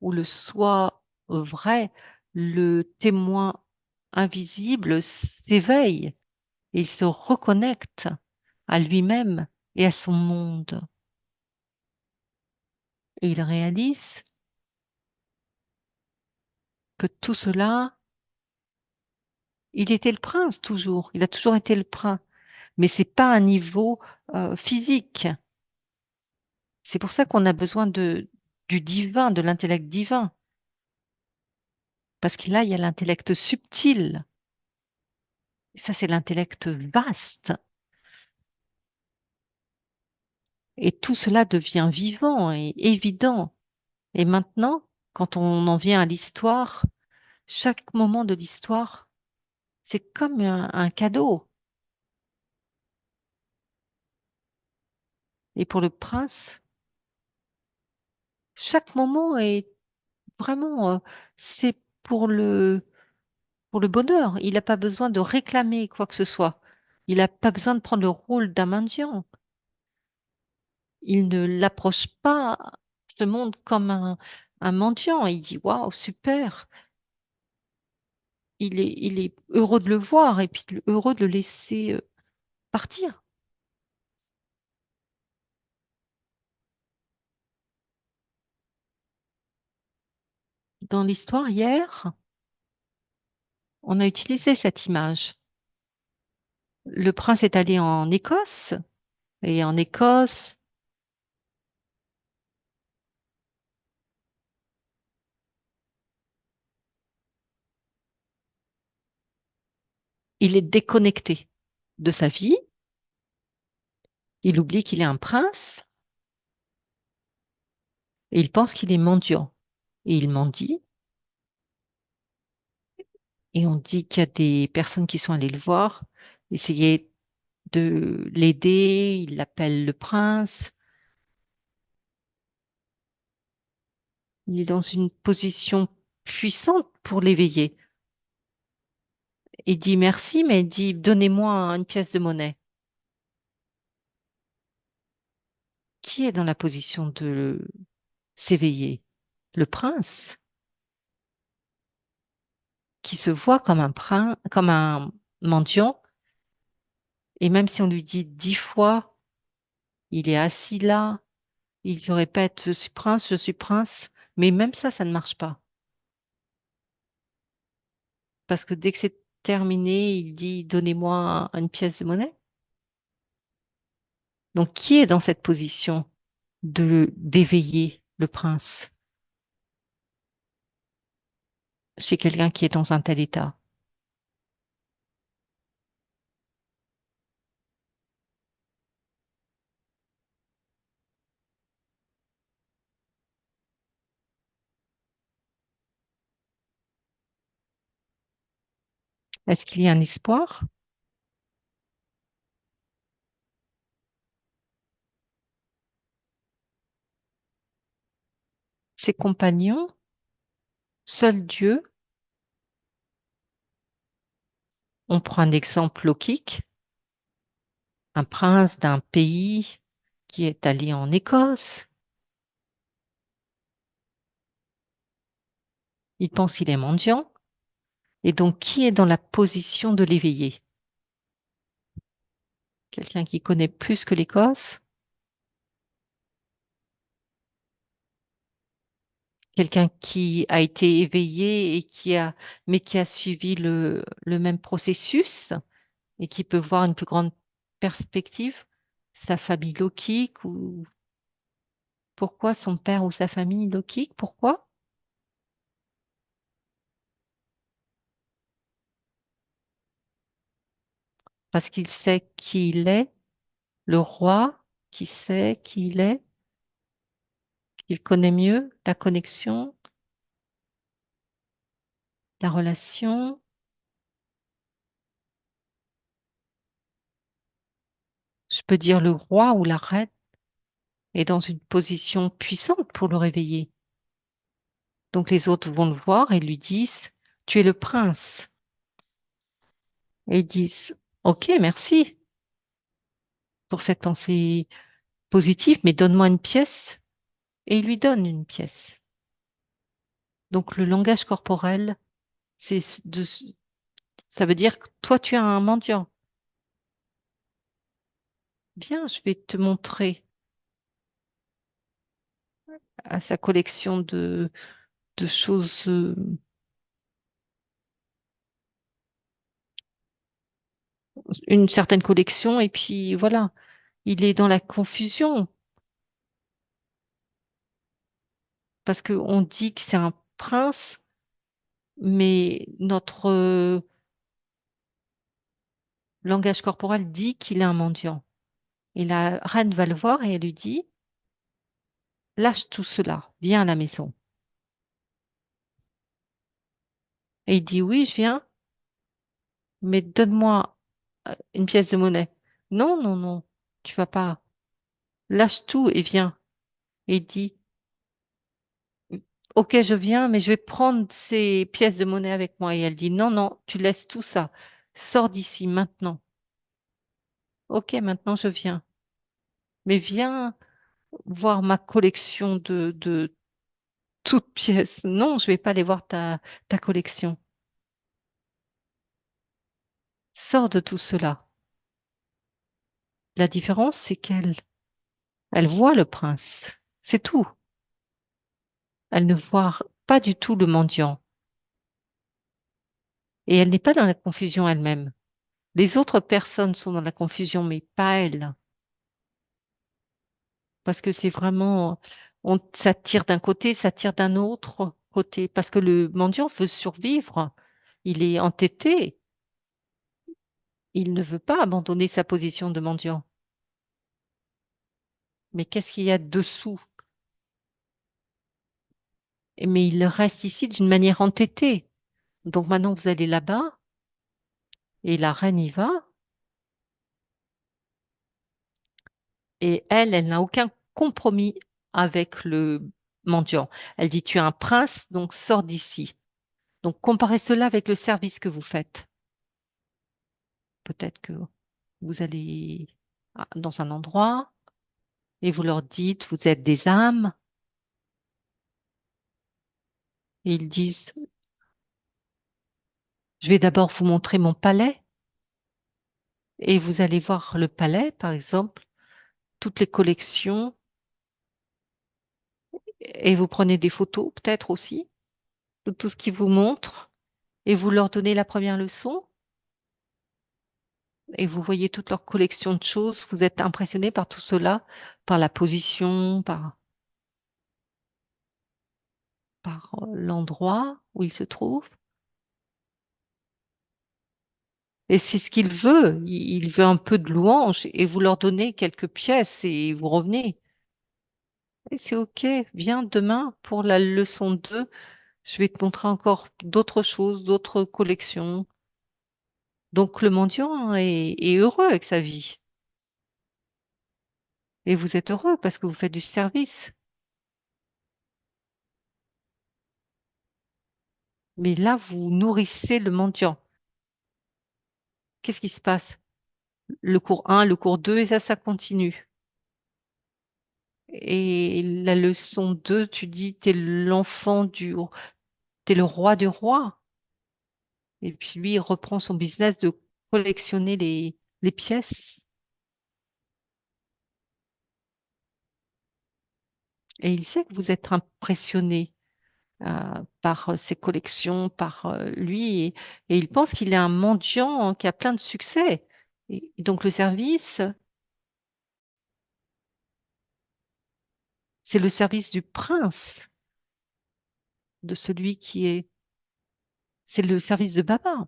où le soi vrai, le témoin invisible s'éveille et il se reconnecte à lui-même et à son monde. Et il réalise que tout cela, il était le prince toujours, il a toujours été le prince, mais c'est pas un niveau physique. C'est pour ça qu'on a besoin du divin, de l'intellect divin, parce que là, il y a l'intellect subtil. Et ça, c'est l'intellect vaste. Et tout cela devient vivant et évident. Et maintenant, quand on en vient à l'histoire, chaque moment de l'histoire, c'est comme un cadeau. Et pour le prince, chaque moment est vraiment, c'est pour le bonheur. Il n'a pas besoin de réclamer quoi que ce soit. Il n'a pas besoin de prendre le rôle d'un mendiant. Il ne l'approche pas, ce monde, comme un mendiant. Il dit, waouh, super. Il est heureux de le voir et puis heureux de le laisser partir. Dans l'histoire, hier, on a utilisé cette image. Le prince est allé en Écosse et en Écosse, il est déconnecté de sa vie. Il oublie qu'il est un prince et il pense qu'il est mendiant. Et il mendie. Et on dit qu'il y a des personnes qui sont allées le voir, essayer de l'aider. Il l'appelle le prince. Il est dans une position puissante pour l'éveiller. Il dit merci, mais il dit donnez-moi une pièce de monnaie. Qui est dans la position de s'éveiller? Le prince, qui se voit comme un prince, comme un mendiant, Et même si on lui dit 10 fois, il est assis là, il se répète, je suis prince, mais même ça ne marche pas. Parce que dès que c'est terminé, il dit, donnez-moi une pièce de monnaie. Donc, qui est dans cette position d'éveiller le prince chez quelqu'un qui est dans un tel état? Est-ce qu'il y a un espoir? Ses compagnons, seul Dieu, on prend un exemple logique, un prince d'un pays qui est allé en Écosse, il pense qu'il est mendiant, et donc qui est dans la position de l'éveiller? Quelqu'un qui connaît plus que l'Écosse, quelqu'un qui a été éveillé et mais qui a suivi le même processus et qui peut voir une plus grande perspective, sa famille lokique ou pourquoi son père ou sa famille lokique, pourquoi? Parce qu'il sait qui il est, le roi qui sait qui il est, il connaît mieux la connexion, la relation. Je peux dire le roi ou la reine est dans une position puissante pour le réveiller. Donc les autres vont le voir et lui disent, tu es le prince. Et ils disent, OK, merci pour cette pensée positive, mais donne-moi une pièce. Et il lui donne une pièce. Donc le langage corporel, ça veut dire que toi, tu es un mendiant. Viens, je vais te montrer à sa collection de choses, une certaine collection, et puis voilà, il est dans la confusion parce qu'on dit que c'est un prince, mais notre langage corporel dit qu'il est un mendiant. Et la reine va le voir et elle lui dit, lâche tout cela, viens à la maison. Et il dit, oui, je viens, mais donne-moi une pièce de monnaie. Non, non, non, tu vas pas. Lâche tout et viens. Et il dit, OK, je viens, mais je vais prendre ces pièces de monnaie avec moi. Et elle dit, non, non, tu laisses tout ça. Sors d'ici maintenant. OK, maintenant je viens. Mais viens voir ma collection de toutes pièces. Non, je vais pas aller voir ta collection. Sors de tout cela. La différence, c'est elle voit le prince. C'est tout. Elle ne voit pas du tout le mendiant. Et elle n'est pas dans la confusion elle-même. Les autres personnes sont dans la confusion, mais pas elle. Parce que c'est vraiment, ça tire d'un côté, ça tire d'un autre côté. Parce que le mendiant veut survivre. Il est entêté. Il ne veut pas abandonner sa position de mendiant. Mais qu'est-ce qu'il y a dessous? Mais il reste ici d'une manière entêtée. Donc maintenant, vous allez là-bas et la reine y va. Et elle n'a aucun compromis avec le mendiant. Elle dit, tu es un prince, donc sors d'ici. Donc comparez cela avec le service que vous faites. Peut-être que vous allez dans un endroit et vous leur dites, vous êtes des âmes, et ils disent, je vais d'abord vous montrer mon palais. Et vous allez voir le palais, par exemple, toutes les collections, et vous prenez des photos peut-être aussi de tout ce qu'ils vous montrent, et vous leur donnez la première leçon, et vous voyez toute leur collection de choses. Vous êtes impressionné par tout cela, par la position, par l'endroit où ils se trouvent. Et c'est ce qu'il veut. Il veut un peu de louange et vous leur donnez quelques pièces et vous revenez. Et c'est OK, viens demain pour la leçon 2. Je vais te montrer encore d'autres choses, d'autres collections. Donc le mendiant est heureux avec sa vie. Et vous êtes heureux parce que vous faites du service. Mais là, vous nourrissez le mendiant. Qu'est-ce qui se passe? Le cours 1, le cours 2, et ça continue. Et la leçon 2, tu dis, t'es l'enfant t'es le roi du roi. Et puis lui, il reprend son business de collectionner les pièces. Et il sait que vous êtes impressionné par ses collections, par lui. Et il pense qu'il est un mendiant qui a plein de succès. Et donc le service, c'est le service du prince, de celui qui est... C'est le service de Baba.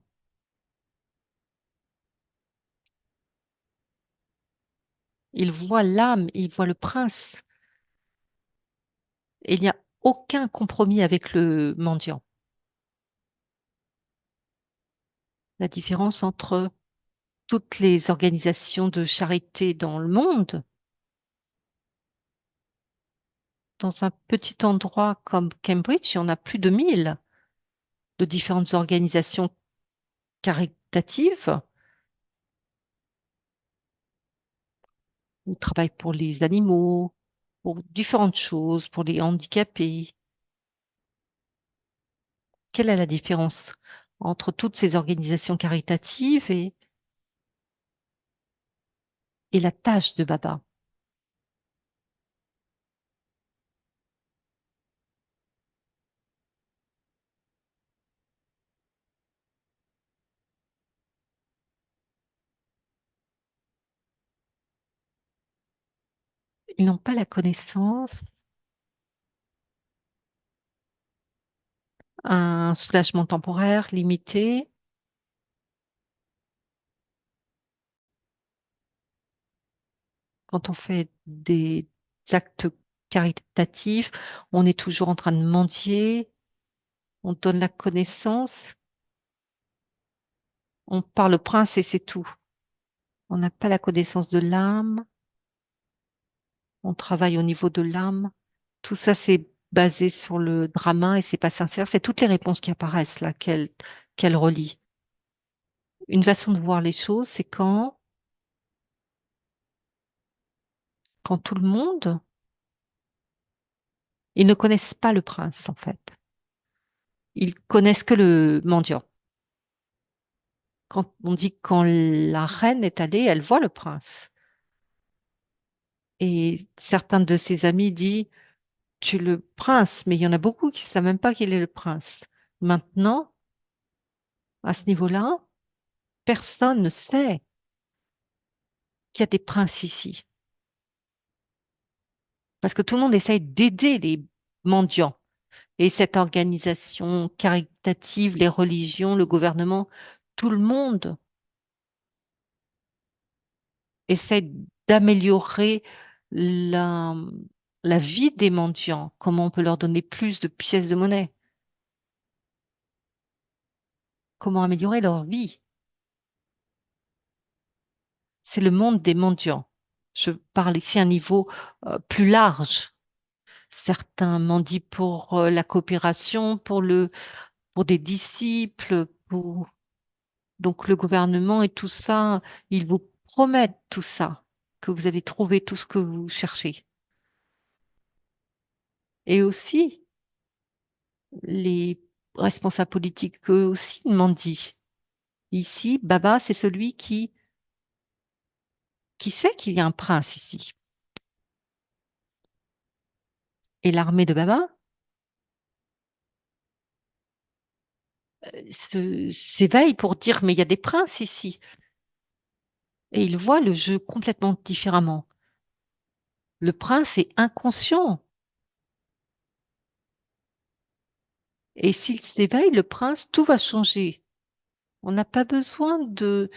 Il voit l'âme, il voit le prince. Et il n'y a aucun compromis avec le mendiant. La différence entre toutes les organisations de charité dans le monde, dans un petit endroit comme Cambridge, il y en a plus de 1000 de différentes organisations caritatives. Ils travaillent pour les animaux, pour différentes choses, pour les handicapés. Quelle est la différence entre toutes ces organisations caritatives et la tâche de Baba? Ils n'ont pas la connaissance, un soulagement temporaire limité. Quand on fait des actes caritatifs, on est toujours en train de mendier, on donne la connaissance, on parle au prince et c'est tout. On n'a pas la connaissance de l'âme, on travaille au niveau de l'âme. Tout ça, c'est basé sur le drama et c'est pas sincère. C'est toutes les réponses qui apparaissent là qu'elle relie. Une façon de voir les choses, c'est quand tout le monde, ils ne connaissent pas le prince en fait. Ils connaissent que le mendiant. Quand on dit quand la reine est allée, elle voit le prince. Et certains de ses amis disent, tu es le prince, mais il y en a beaucoup qui ne savent même pas qu'il est le prince. Maintenant, à ce niveau-là, personne ne sait qu'il y a des princes ici. Parce que tout le monde essaye d'aider les mendiants. Et cette organisation caritative, les religions, le gouvernement, tout le monde essaie d'améliorer la, la vie des mendiants, comment on peut leur donner plus de pièces de monnaie, comment améliorer leur vie. C'est le monde des mendiants. Je parle ici à un niveau plus large. Certains mendient pour la coopération, pour des disciples, donc le gouvernement et tout ça, ils vous promettent tout ça, que vous allez trouver tout ce que vous cherchez. Et aussi, les responsables politiques, eux aussi, mendient. Ici, Baba, c'est celui qui qui sait qu'il y a un prince ici? Et l'armée de Baba s'éveille pour dire: «Mais il y a des princes ici» et il voit le jeu complètement différemment. Le prince est inconscient et s'il s'éveille, le prince, tout va changer. On n'a pas besoin de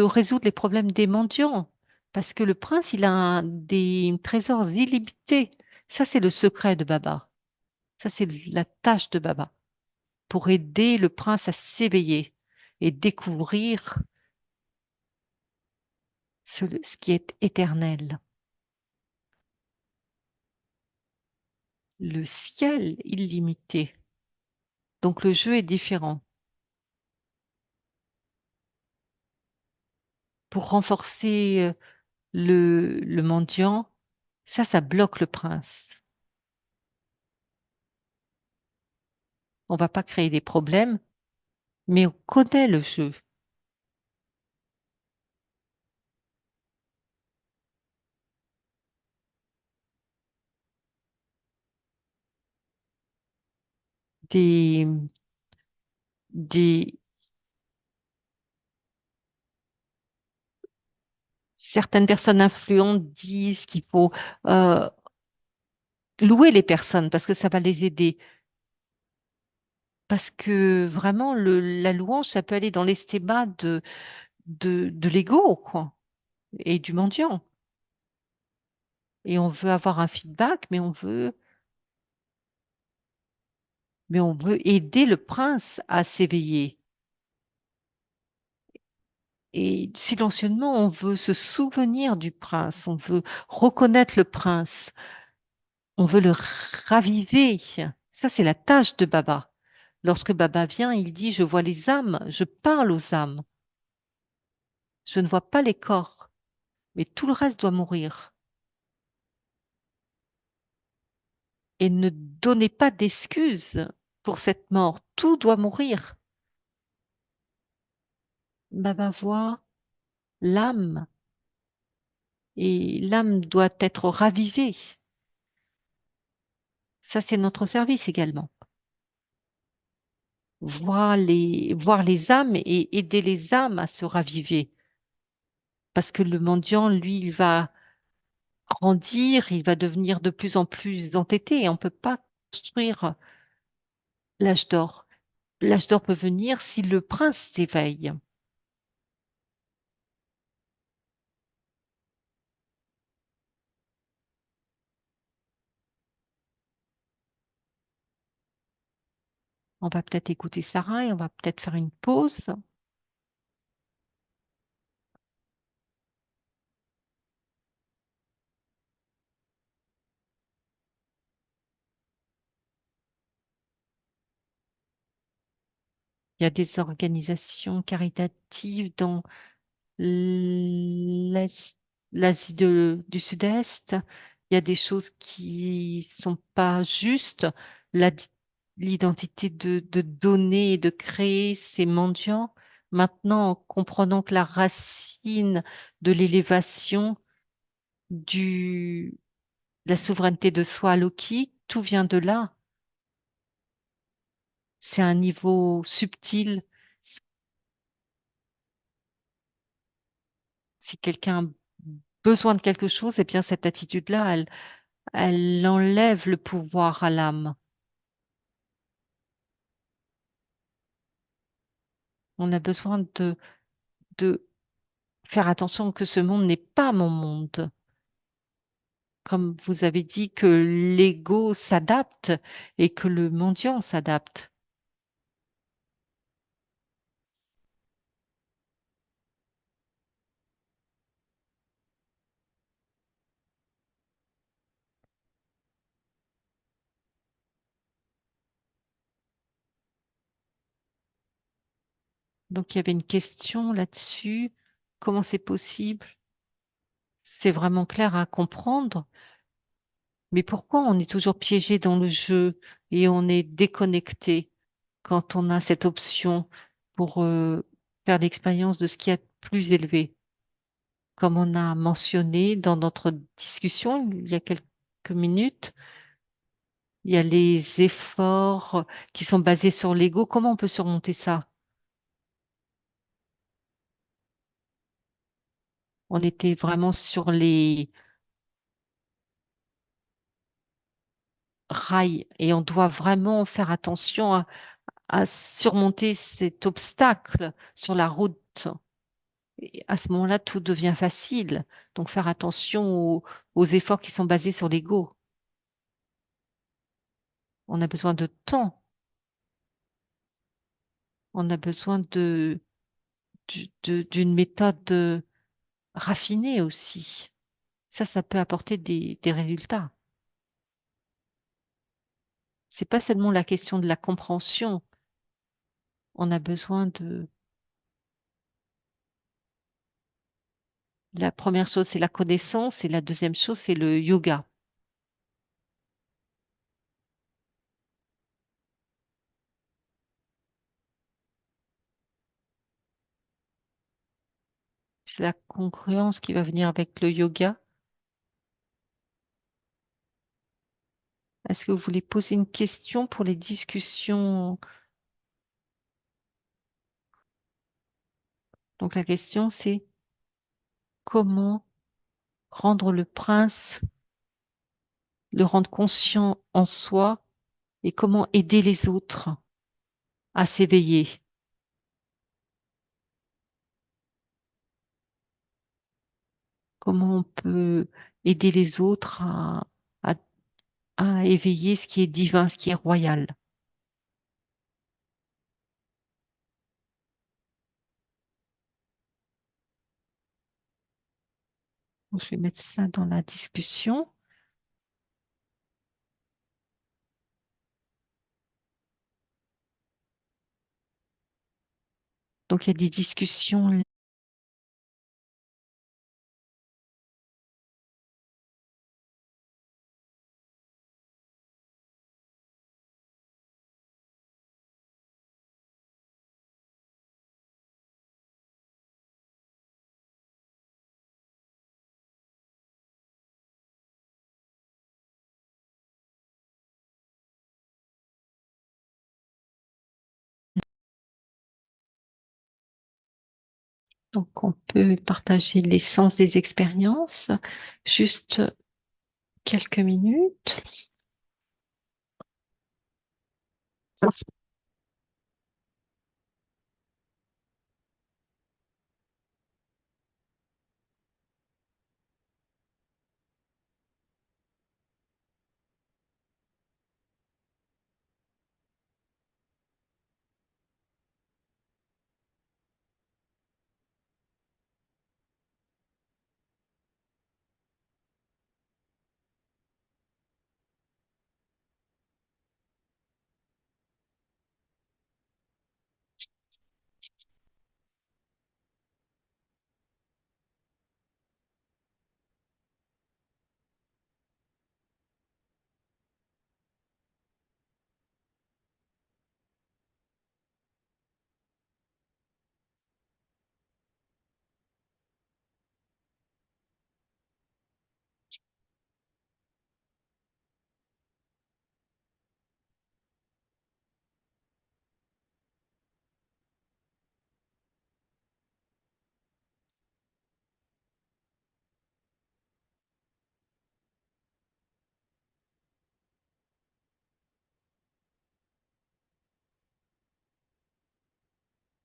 résoudre les problèmes des mendiants parce que le prince, il a des trésors illimités. Ça, c'est le secret de Baba. Ça, c'est la tâche de Baba pour aider le prince à s'éveiller et découvrir ce qui est éternel. Le ciel illimité. Donc le jeu est différent. Pour renforcer, le mendiant, ça bloque le prince. On va pas créer des problèmes, mais on connaît le jeu. Des des certaines personnes influentes disent qu'il faut, heu, louer les personnes parce que ça va les aider. Parce que vraiment la louange, ça peut aller dans l'estéma de l'ego, quoi et du mendiant et on veut avoir un feedback, mais on veut aider le prince à s'éveiller et silencieusement, on veut se souvenir du prince, on veut reconnaître le prince, on veut le raviver. Ça, c'est la tâche de Baba. Lorsque Baba vient, il dit: «Je vois les âmes, je parle aux âmes. Je ne vois pas les corps, mais tout le reste doit mourir et ne donnez pas d'excuses pour cette mort, tout doit mourir». Baba voit l'âme et l'âme doit être ravivée. Ça, c'est notre service également. Voir les âmes et aider les âmes à se raviver. Parce que le mendiant, lui, il va grandir, il va devenir de plus en plus entêté et on ne peut pas construire l'âge d'or. L'âge d'or peut venir si le prince s'éveille. On va peut-être écouter Sarah et on va peut-être faire une pause. Il y a des organisations caritatives dans l'Est, l'Asie du Sud-Est. Il y a des choses qui sont pas justes. La l'identité de donner et de créer ces mendiants. Maintenant, en comprenant que la racine de l'élévation du la souveraineté de soi à Loki, tout vient de là. C'est un niveau subtil. Si quelqu'un a besoin de quelque chose, eh bien cette attitude-là, elle enlève le pouvoir à l'âme. On a besoin de faire attention que ce monde n'est pas mon monde. Comme vous avez dit que l'ego s'adapte et que le mendiant s'adapte. Donc il y avait une question là-dessus. Comment c'est possible? C'est vraiment clair à comprendre, mais pourquoi on est toujours piégé dans le jeu et on est déconnecté quand on a cette option pour, faire l'expérience de ce qui est plus élevé? comme on a mentionné dans notre discussion il y a quelques minutes, il y a les efforts qui sont basés sur l'ego. Comment on peut surmonter ça? On était vraiment sur les rails et on doit vraiment faire attention à surmonter cet obstacle sur la route. Et à ce moment-là, tout devient facile. Donc, faire attention aux efforts qui sont basés sur l'ego. On a besoin de temps. On a besoin d'une méthode raffinée aussi. Ça peut apporter des résultats. C'est pas seulement la question de la compréhension. On a besoin de... La première chose, c'est la connaissance et la deuxième chose, c'est le yoga. C'est la congruence qui va venir avec le yoga. Est-ce que vous voulez poser une question pour les discussions? Donc la question, c'est comment rendre le prince, le rendre conscient en soi et comment aider les autres à s'éveiller. Comment on peut aider les autres à, à éveiller ce qui est divin, ce qui est royal. Donc, je vais mettre ça dans la discussion. Donc, il y a des discussions. Donc, on peut partager l'essence des expériences. Juste quelques minutes.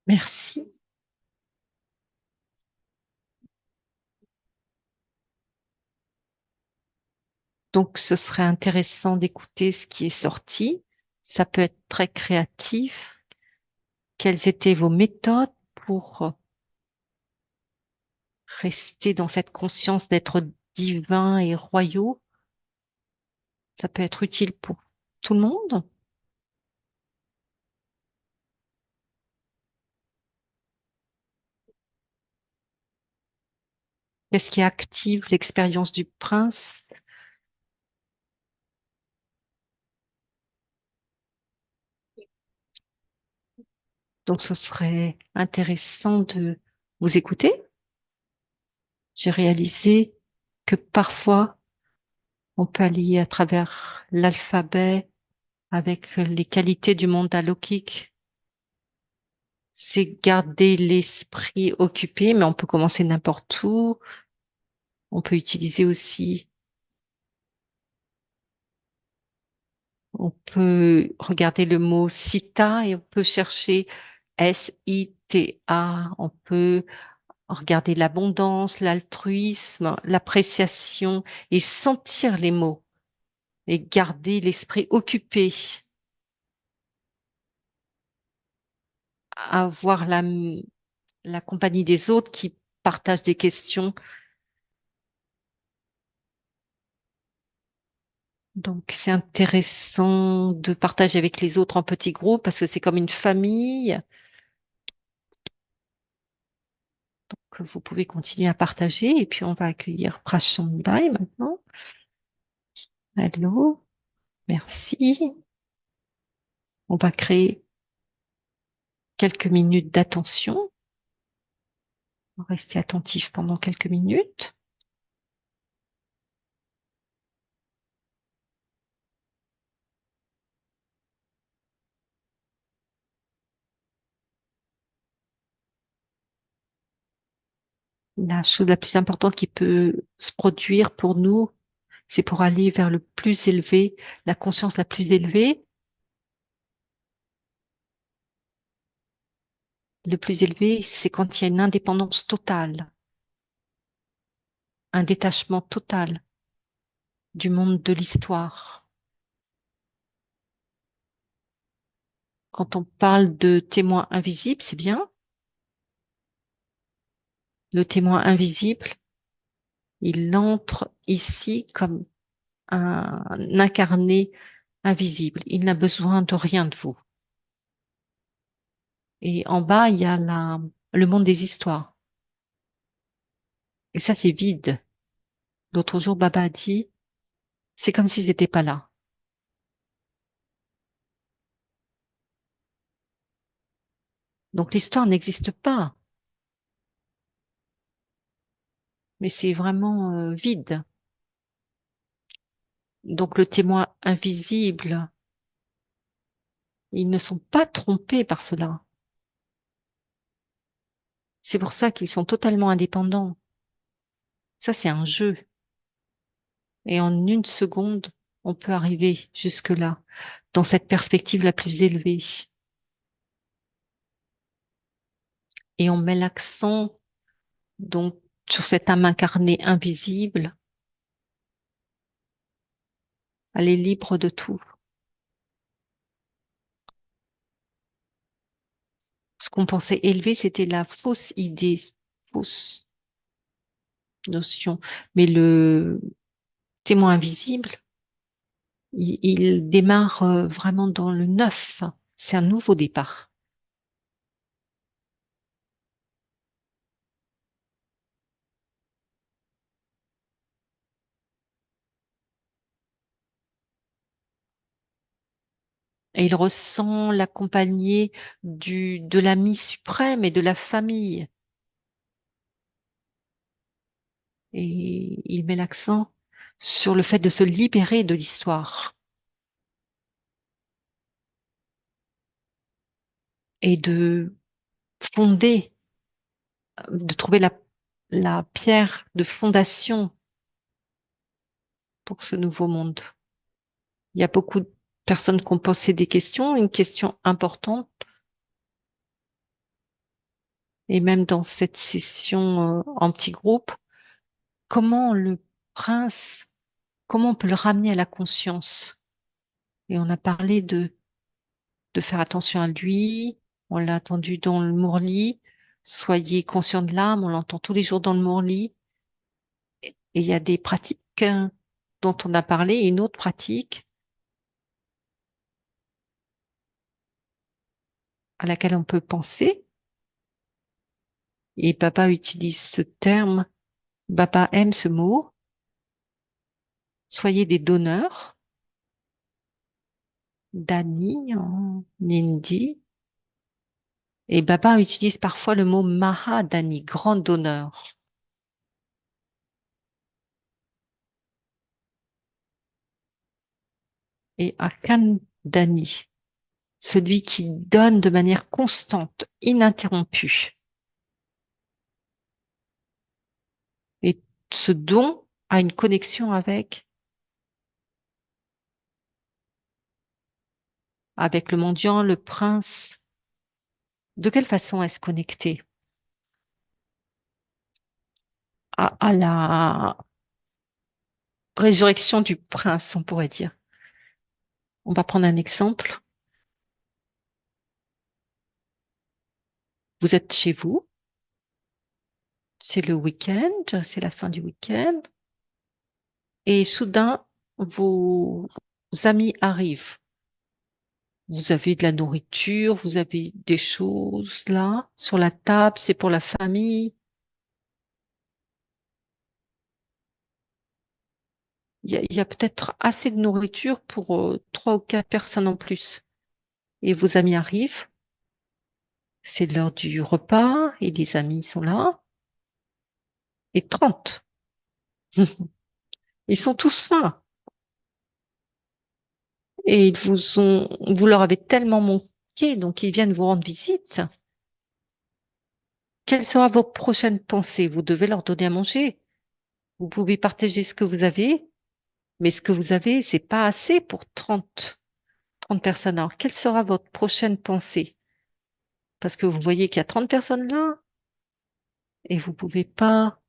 Merci. Donc, ce serait intéressant d'écouter ce qui est sorti. Ça peut être très créatif. Quelles étaient vos méthodes pour rester dans cette conscience d'être divin et royaux? Ça peut être utile pour tout le monde. Qu'est-ce qui active l'expérience du prince? Donc, ce serait intéressant de vous écouter. j'ai réalisé que parfois, on peut aller à travers l'alphabet avec les qualités du monde alaukique. C'est garder l'esprit occupé, mais on peut commencer n'importe où. On peut utiliser aussi, on peut regarder le mot Sita et on peut chercher Sita. On peut regarder l'abondance, l'altruisme, l'appréciation et sentir les mots et garder l'esprit occupé, avoir la compagnie des autres qui partagent des questions. Donc, c'est intéressant de partager avec les autres en petits groupes parce que c'est comme une famille que vous pouvez continuer à partager. Et puis, on va accueillir Prashandai maintenant. Allô, merci. On va créer quelques minutes d'attention. Restez attentif pendant quelques minutes. La chose la plus importante qui peut se produire pour nous, c'est pour aller vers le plus élevé, la conscience la plus élevée. Le plus élevé, c'est quand il y a une indépendance totale, un détachement total du monde de l'histoire. Quand on parle de témoin invisible, c'est bien. Le témoin invisible, il entre ici comme un incarné invisible. Il n'a besoin de rien de vous. Et en bas, il y a le monde des histoires. Et ça, c'est vide. L'autre jour, Baba a dit, c'est comme s'ils n'étaient pas là. Donc l'histoire n'existe pas, mais c'est vraiment vide. Donc le témoin invisible, ils ne sont pas trompés par cela. C'est pour ça qu'ils sont totalement indépendants. Ça, c'est un jeu. Et en une seconde, on peut arriver jusque-là, dans cette perspective la plus élevée. Et on met l'accent donc sur cette âme incarnée invisible. Elle est libre de tout. Ce qu'on pensait élevé, c'était la fausse idée, fausse notion. Mais le témoin invisible, il démarre vraiment dans le neuf. C'est un nouveau départ. Et il ressent la compagnie de l'ami suprême et de la famille. Et il met l'accent sur le fait de se libérer de l'histoire et de fonder, de trouver la pierre de fondation pour ce nouveau monde. Il y a beaucoup de personnes qui ont posé des questions, une question importante, et même dans cette session en petit groupe, comment le prince, comment on peut le ramener à la conscience? Et on a parlé de faire attention à lui, on l'a entendu dans le Mourli, soyez conscient de l'âme, on l'entend tous les jours dans le Mourli, et il y a des pratiques dont on a parlé, et une autre pratique à laquelle on peut penser, et Baba utilise ce terme, Baba aime ce mot, soyez des donneurs, Dani en hindi, et Baba utilise parfois le mot Mahadani, grand donneur. et Akandani, celui qui donne de manière constante, ininterrompue. Et ce don a une connexion avec le mendiant, le prince. De quelle façon est-ce connecté à la résurrection du prince, on pourrait dire. On va prendre un exemple. Vous êtes chez vous, c'est le week-end, c'est la fin du week-end, et soudain, vos amis arrivent. Vous avez de la nourriture, vous avez des choses là sur la table, c'est pour la famille. Il y a peut-être assez de nourriture pour 3 ou 4 personnes en plus. Et vos amis arrivent, c'est l'heure du repas et les amis sont là, et 30. Ils sont tous fins. Et vous leur avez tellement manqué, donc ils viennent vous rendre visite. Quelles seront vos prochaines pensées? Vous devez leur donner à manger. Vous pouvez partager ce que vous avez, mais ce que vous avez, c'est pas assez pour 30 personnes. Alors, quelle sera votre prochaine pensée? Parce que vous voyez qu'il y a 30 personnes là et vous pouvez pas,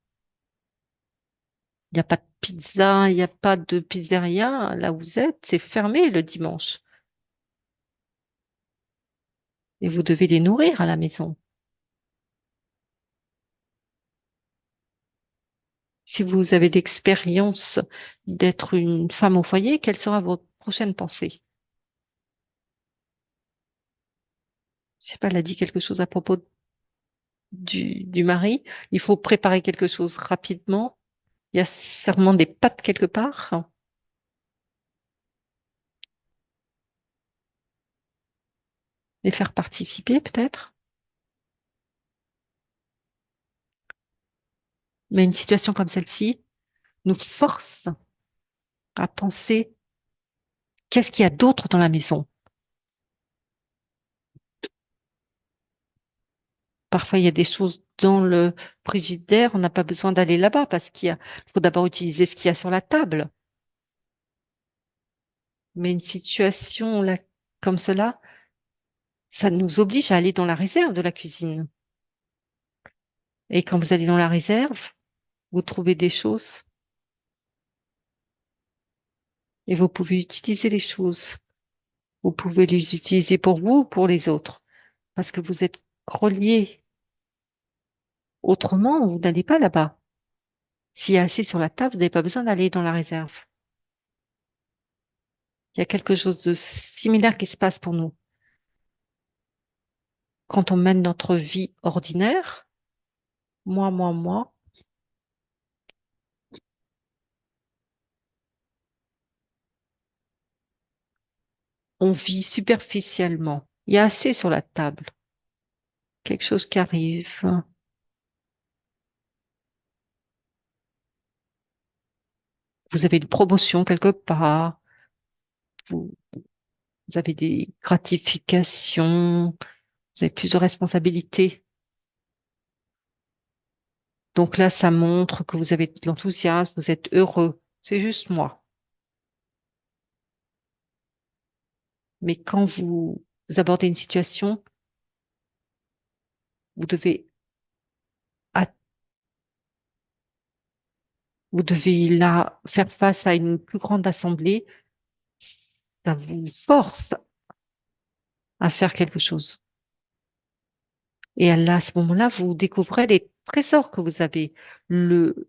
il n'y a pas de pizza, il n'y a pas de pizzeria là où vous êtes, c'est fermé le dimanche. Et vous devez les nourrir à la maison. Si vous avez l'expérience d'être une femme au foyer, quelle sera votre prochaine pensée? Je sais pas, elle a dit quelque chose à propos du mari. Il faut préparer quelque chose rapidement. Il y a sûrement des pâtes quelque part. Les faire participer peut-être. Mais une situation comme celle-ci nous force à penser qu'est-ce qu'il y a d'autre dans la maison. Parfois, il y a des choses dans le frigidaire, on n'a pas besoin d'aller là-bas parce faut d'abord utiliser ce qu'il y a sur la table. Mais une situation là, comme cela, ça nous oblige à aller dans la réserve de la cuisine. Et quand vous allez dans la réserve, vous trouvez des choses et vous pouvez utiliser les choses. Vous pouvez les utiliser pour vous ou pour les autres parce que vous êtes reliés. Autrement, vous n'allez pas là-bas. S'il y a assez sur la table, vous n'avez pas besoin d'aller dans la réserve. Il y a quelque chose de similaire qui se passe pour nous. Quand on mène notre vie ordinaire, moi, on vit superficiellement. Il y a assez sur la table. Quelque chose qui arrive. Vous avez une promotion quelque part. Vous, vous avez des gratifications. Vous avez plus de responsabilités. Donc là, ça montre que vous avez de l'enthousiasme, vous êtes heureux. C'est juste moi. Mais quand vous abordez une situation, vous devez, à- vous devez là faire face à une plus grande assemblée. Ça vous force à faire quelque chose. Et là, à ce moment-là, vous découvrez les trésors que vous avez. Le,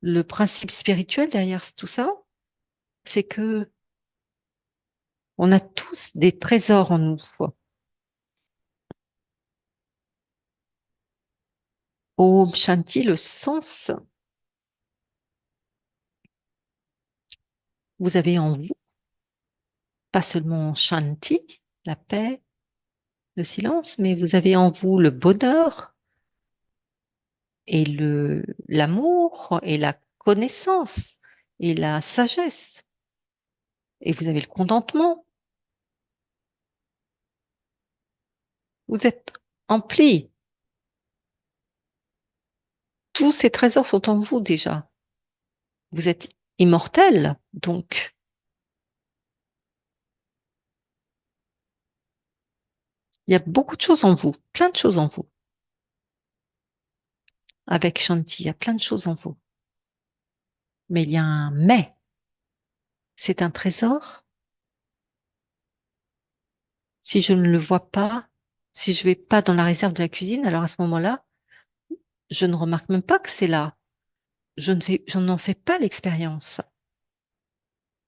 le principe spirituel derrière tout ça, c'est que on a tous des trésors en nous. Om Shanti, le sens, vous avez en vous, pas seulement Shanti, la paix, le silence, mais vous avez en vous le bonheur et l'amour et la connaissance et la sagesse. Et vous avez le contentement. Vous êtes empli. Tous ces trésors sont en vous déjà. Vous êtes immortel, donc il y a beaucoup de choses en vous, plein de choses en vous. Avec Shanti, il y a plein de choses en vous. Mais il y a un mais. C'est un trésor. Si je ne le vois pas, si je vais pas dans la réserve de la cuisine, alors à ce moment-là, je ne remarque même pas que c'est là. Je n'en fais pas l'expérience.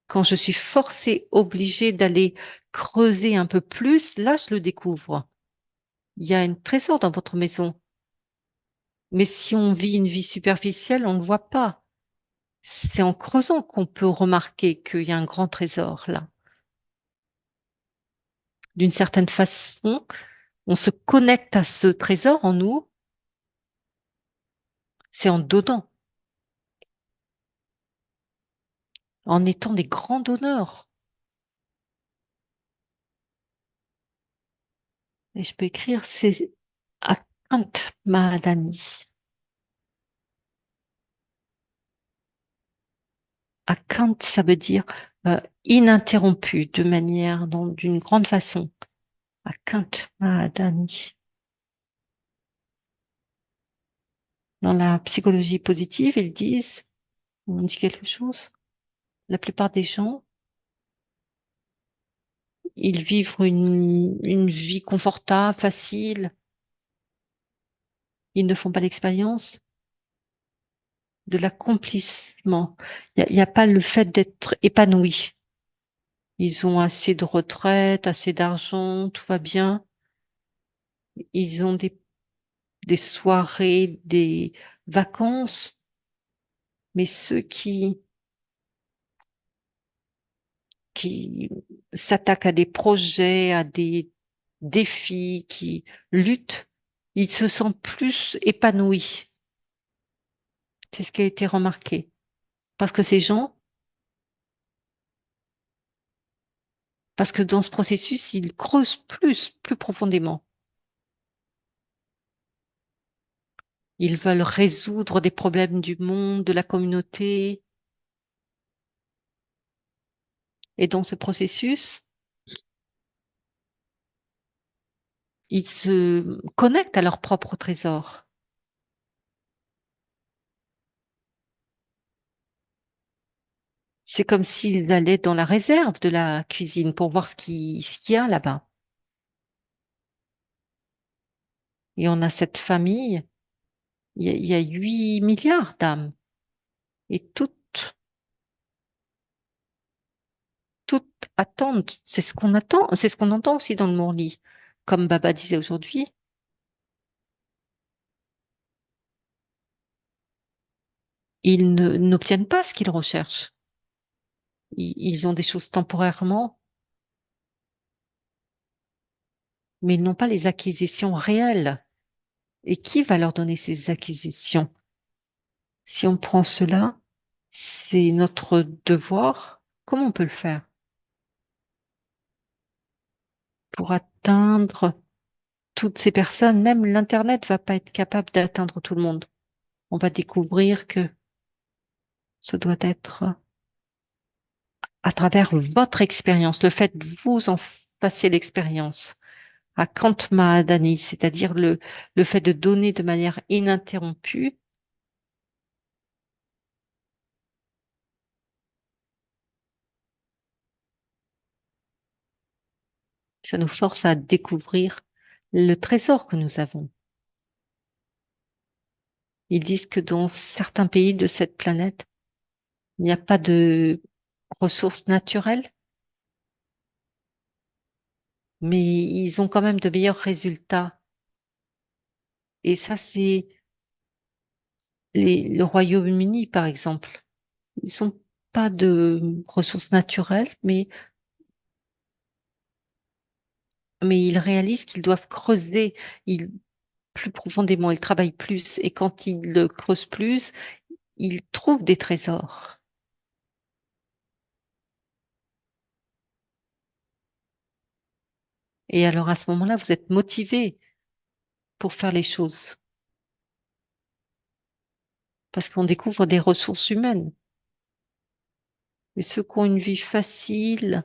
Quand je suis forcée, obligée d'aller creuser un peu plus, là, je le découvre. Il y a un trésor dans votre maison. Mais si on vit une vie superficielle, on ne le voit pas. C'est en creusant qu'on peut remarquer qu'il y a un grand trésor là. D'une certaine façon, on se connecte à ce trésor en nous, c'est en donnant, en étant des grands donneurs. Et je peux écrire, c'est Akant Mahadani. Akant, ça veut dire ininterrompu, de manière, d'une grande façon. Akant Mahadani. Dans la psychologie positive, ils disent, on dit quelque chose, la plupart des gens, ils vivent une vie confortable, facile. Ils ne font pas l'expérience de l'accomplissement. Il y a pas le fait d'être épanoui. Ils ont assez de retraite, assez d'argent, tout va bien. Ils ont des soirées, des vacances, mais ceux qui s'attaquent à des projets, à des défis, qui luttent, ils se sentent plus épanouis. C'est ce qui a été remarqué. Parce que ces gens, parce que dans ce processus, ils creusent plus profondément. Ils veulent résoudre des problèmes du monde, de la communauté. Et dans ce processus, ils se connectent à leur propre trésor. C'est comme s'ils allaient dans la réserve de la cuisine pour voir ce qu'il y a là-bas. Et on a cette famille, il y a 8 milliards d'âmes. Et toutes attendent. C'est ce qu'on attend, c'est ce qu'on entend aussi dans le Mourli. Comme Baba disait aujourd'hui, n'obtiennent pas ce qu'ils recherchent. Ils ont des choses temporairement, mais ils n'ont pas les acquisitions réelles. Et qui va leur donner ces acquisitions? Si on prend cela, c'est notre devoir. Comment on peut le faire pour atteindre toutes ces personnes? Même l'Internet va pas être capable d'atteindre tout le monde. On va découvrir que ce doit être à travers votre expérience, le fait de vous en passer l'expérience. À Kant Mahadani, c'est-à-dire le fait de donner de manière ininterrompue, ça nous force à découvrir le trésor que nous avons. Ils disent que dans certains pays de cette planète, il n'y a pas de ressources naturelles, mais ils ont quand même de meilleurs résultats. Et ça, c'est le Royaume-Uni, par exemple. Ils n'ont pas de ressources naturelles, mais ils réalisent qu'ils doivent creuser plus profondément, ils travaillent plus. Et quand ils creusent plus, ils trouvent des trésors. Et alors à ce moment-là, vous êtes motivé pour faire les choses parce qu'on découvre des ressources humaines. Et ceux qui ont une vie facile,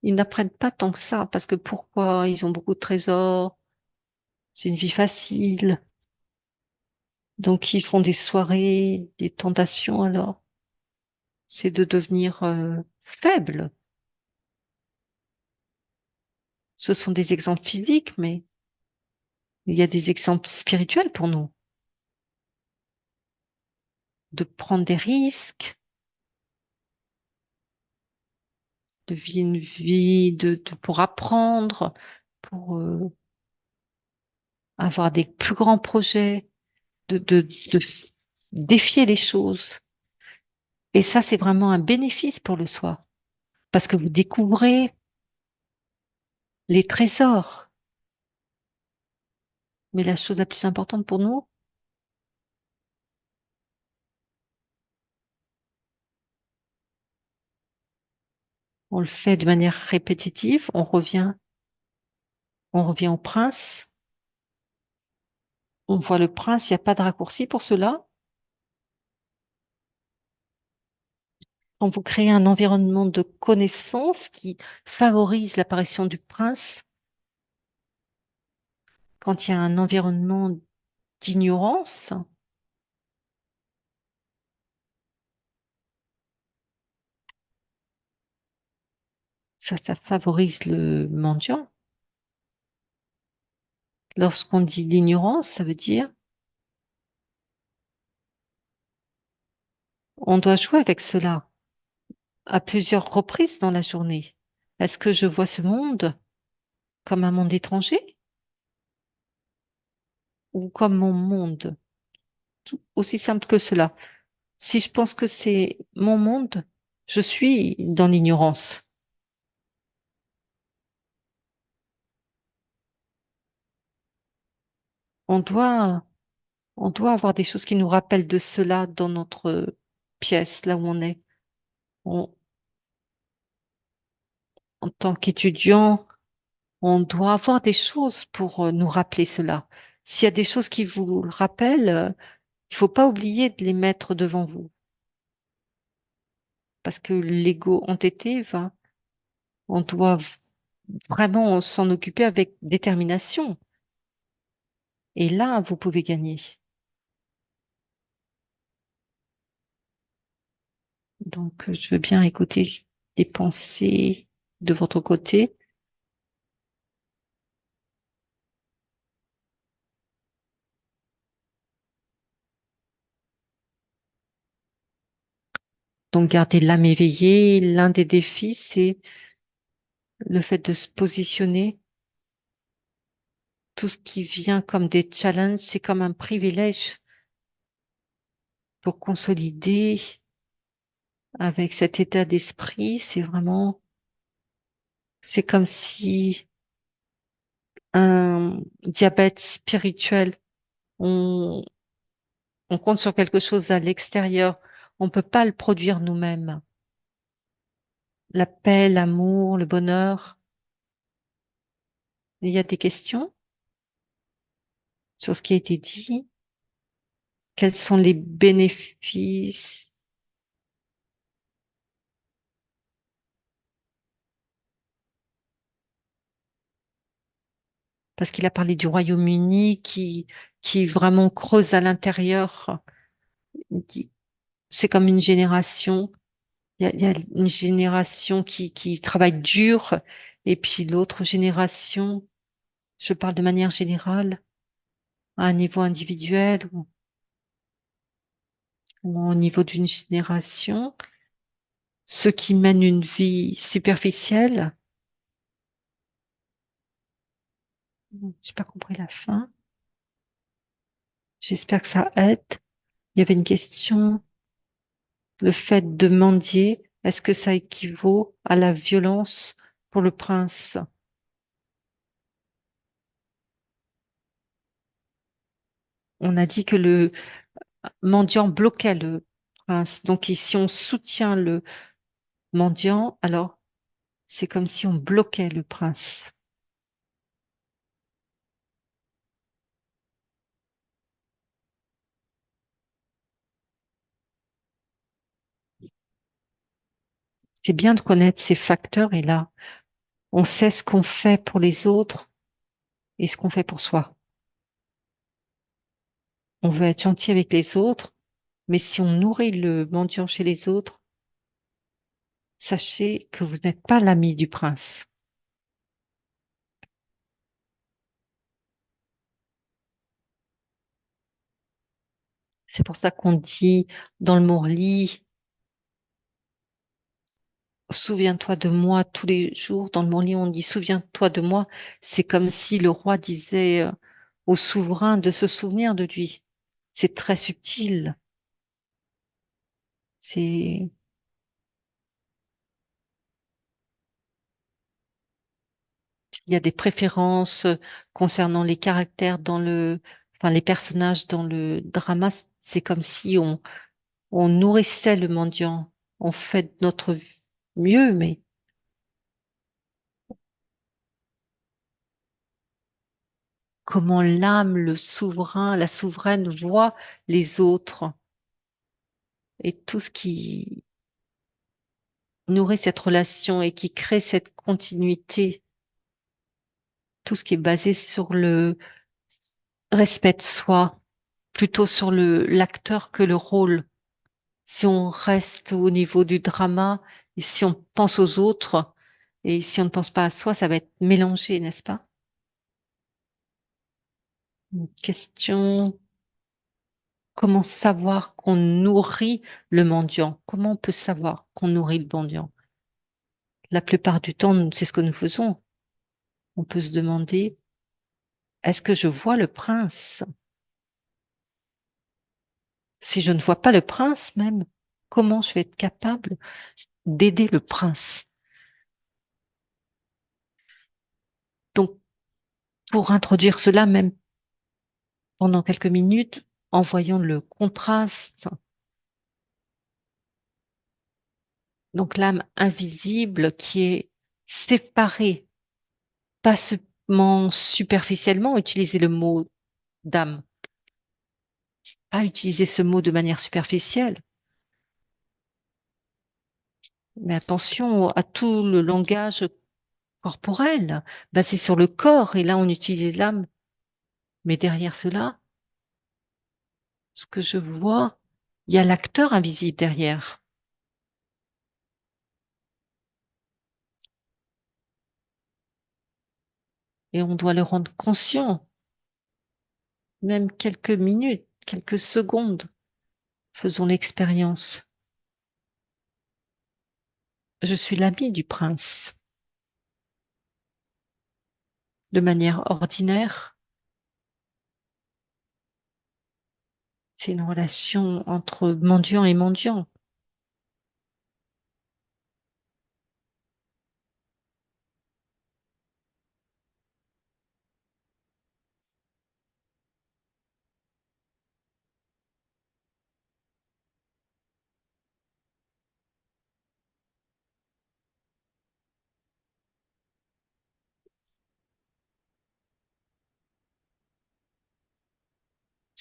ils n'apprennent pas tant que ça parce que pourquoi? Ils ont beaucoup de trésors, c'est une vie facile. Donc ils font des soirées, des tentations alors. C'est de devenir faible. Ce sont des exemples physiques, mais il y a des exemples spirituels pour nous. De prendre des risques, de vivre une vie pour apprendre, pour avoir des plus grands projets, de défier les choses. Et ça, c'est vraiment un bénéfice pour le soi, parce que vous découvrez les trésors. Mais la chose la plus importante pour nous, on le fait de manière répétitive, on revient au prince, on voit le prince, il n'y a pas de raccourci pour cela. Quand vous créez un environnement de connaissance qui favorise l'apparition du prince, quand il y a un environnement d'ignorance, ça favorise le mendiant. Lorsqu'on dit l'ignorance, ça veut dire on doit jouer avec cela à plusieurs reprises dans la journée. Est-ce que je vois ce monde comme un monde étranger ou comme mon monde? Aussi simple que cela. Si je pense que c'est mon monde, je suis dans l'ignorance. On doit, on doit avoir des choses qui nous rappellent de cela dans notre pièce, là où on est. On- En tant qu'étudiant, on doit avoir des choses pour nous rappeler cela. S'il y a des choses qui vous le rappellent, il faut pas oublier de les mettre devant vous, parce que l'ego entêté va, on doit vraiment s'en occuper avec détermination. Et là, vous pouvez gagner. Donc, je veux bien écouter des pensées de votre côté. Donc, garder l'âme éveillée. L'un des défis, c'est le fait de se positionner. Tout ce qui vient comme des challenges, c'est comme un privilège pour consolider avec cet état d'esprit. C'est vraiment, c'est comme si un diabète spirituel, on, on compte sur quelque chose à l'extérieur. On peut pas le produire nous-mêmes. La paix, l'amour, le bonheur. Il y a des questions sur ce qui a été dit. Quels sont les bénéfices? Parce qu'il a parlé du Royaume-Uni qui vraiment creuse à l'intérieur. C'est comme une génération. Il y a une génération qui travaille dur et puis l'autre génération, je parle de manière générale, à un niveau individuel ou au niveau d'une génération, ceux qui mènent une vie superficielle. J'ai pas compris la fin. J'espère que ça aide. Il y avait une question. Le fait de mendier, est-ce que ça équivaut à la violence pour le prince? On a dit que le mendiant bloquait le prince. Donc ici, on soutient mendiant, alors c'est comme si on bloquait le prince. C'est bien de connaître ces facteurs et là, on sait ce qu'on fait pour les autres et ce qu'on fait pour soi. On veut être gentil avec les autres, mais si on nourrit le mendiant chez les autres, sachez que vous n'êtes pas l'ami du prince. C'est pour ça qu'on dit dans le Morli, souviens-toi de moi tous les jours. Dans le Morli, on dit souviens-toi de moi. C'est comme si le roi disait au souverain de se souvenir de lui. C'est très subtil. C'est, il y a des préférences concernant les caractères enfin, les personnages dans le drama. C'est comme si on nourrissait le mendiant. On fait de notre mieux, mais comment l'âme, le souverain, la souveraine voit les autres et tout ce qui nourrit cette relation et qui crée cette continuité, tout ce qui est basé sur le respect de soi, plutôt sur l'acteur que le rôle. Si on reste au niveau du drama et si on pense aux autres et si on ne pense pas à soi, ça va être mélangé, n'est-ce pas? Une question, comment savoir qu'on nourrit le mendiant? Comment on peut savoir qu'on nourrit le mendiant? La plupart du temps, c'est ce que nous faisons. On peut se demander, est-ce que je vois le prince? Si je ne vois pas le prince même, comment je vais être capable d'aider le prince? Donc, pour introduire cela, même pendant quelques minutes, en voyant le contraste, donc l'âme invisible qui est séparée, pas seulement superficiellement, utiliser le mot d'âme, pas utiliser ce mot de manière superficielle, mais attention à tout le langage corporel, basé sur le corps, et là on utilise l'âme, mais derrière cela, ce que je vois, il y a l'acteur invisible derrière, et on doit le rendre conscient, même quelques minutes, quelques secondes, faisons l'expérience. Je suis l'ami du prince. De manière ordinaire, c'est une relation entre mendiant et mendiant.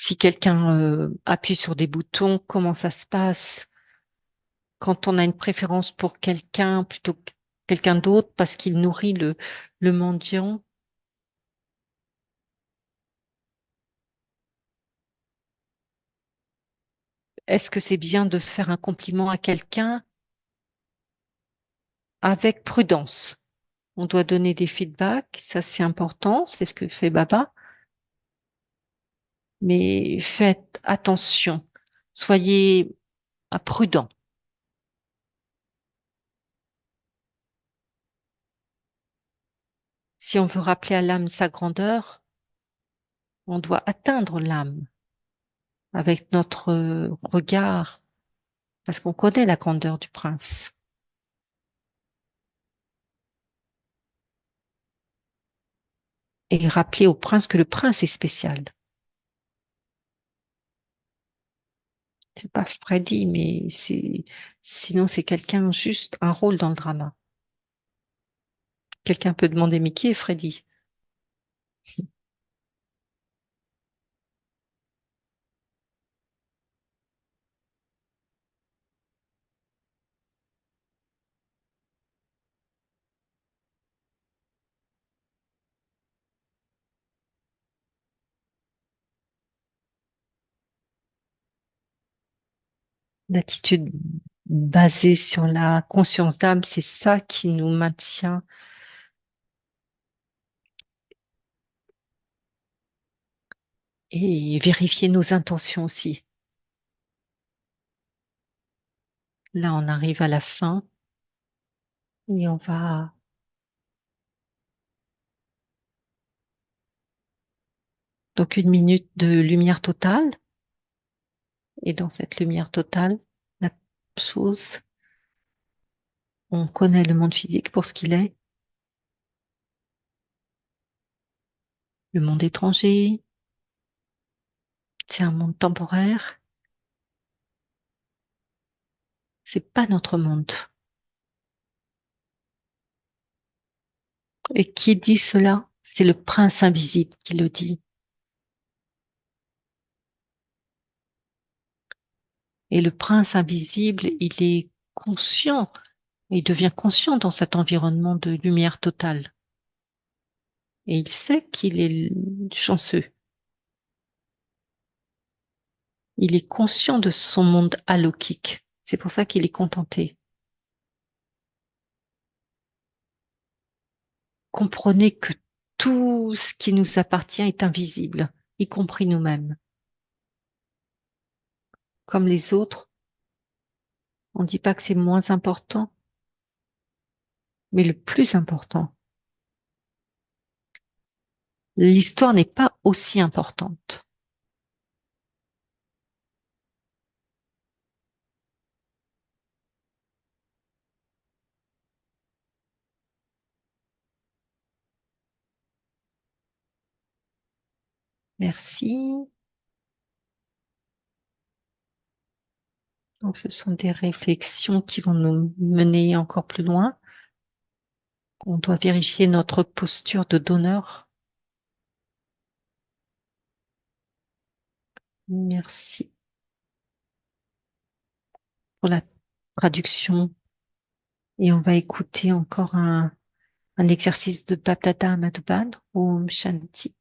Si quelqu'un appuie sur des boutons, comment ça se passe? Quand on a une préférence pour quelqu'un plutôt que quelqu'un d'autre parce qu'il nourrit le mendiant, est-ce que c'est bien de faire un compliment à quelqu'un avec prudence? On doit donner des feedbacks, ça c'est important, c'est ce que fait Baba, mais faites attention, soyez prudent. Si on veut rappeler à l'âme sa grandeur, on doit atteindre l'âme avec notre regard, parce qu'on connaît la grandeur du prince, et rappeler au prince que le prince est spécial. C'est pas Freddy, mais sinon c'est quelqu'un juste un rôle dans le drama. Quelqu'un peut demander mais qui est Freddy? L'attitude basée sur la conscience d'âme, c'est ça qui nous maintient et vérifier nos intentions aussi. Là, on arrive à la fin et on va donc 1 minute de lumière totale. Et dans cette lumière totale, la chose, on connaît le monde physique pour ce qu'il est, le monde étranger, c'est un monde temporaire, c'est pas notre monde. Et qui dit cela? C'est le prince invisible qui le dit. Et le prince invisible, il est conscient, il devient conscient dans cet environnement de lumière totale. Et il sait qu'il est chanceux. Il est conscient de son monde alokik. C'est pour ça qu'il est contenté. Comprenez que tout ce qui nous appartient est invisible, y compris nous-mêmes. Comme les autres, on ne dit pas que c'est moins important, mais le plus important. L'histoire n'est pas aussi importante. Merci. Donc, ce sont des réflexions qui vont nous mener encore plus loin. On doit vérifier notre posture de donneur. Merci pour la traduction. Et on va écouter encore un exercice de Baptata Madhuban, Om Shanti.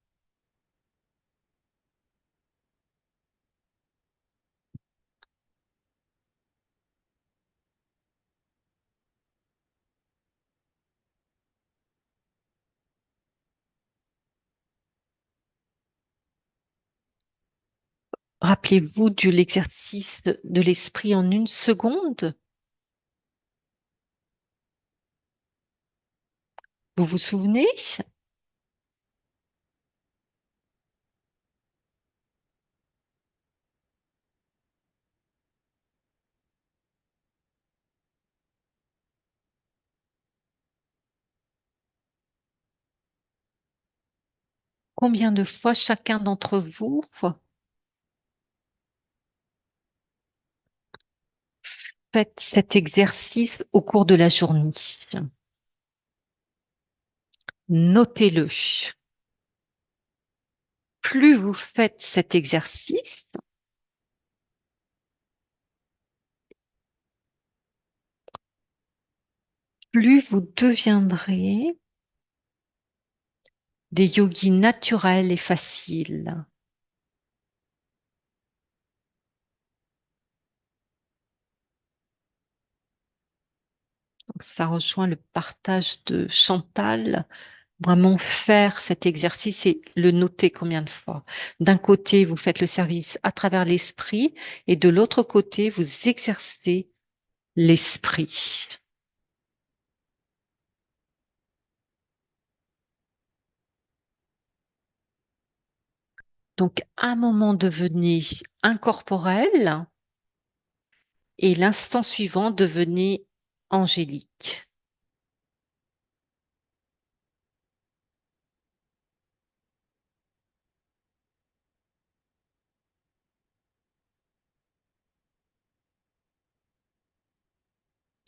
Rappelez-vous de l'exercice de l'esprit en 1 seconde. Vous vous souvenez? Combien de fois chacun d'entre vous faites cet exercice au cours de la journée? Notez-le. Plus vous faites cet exercice, plus vous deviendrez des yogis naturels et faciles. Donc, ça rejoint le partage de Chantal. Vraiment faire cet exercice et le noter combien de fois. D'un côté, vous faites le service à travers l'esprit et de l'autre côté, vous exercez l'esprit. Donc, un moment devenez incorporel et l'instant suivant devenez angélique.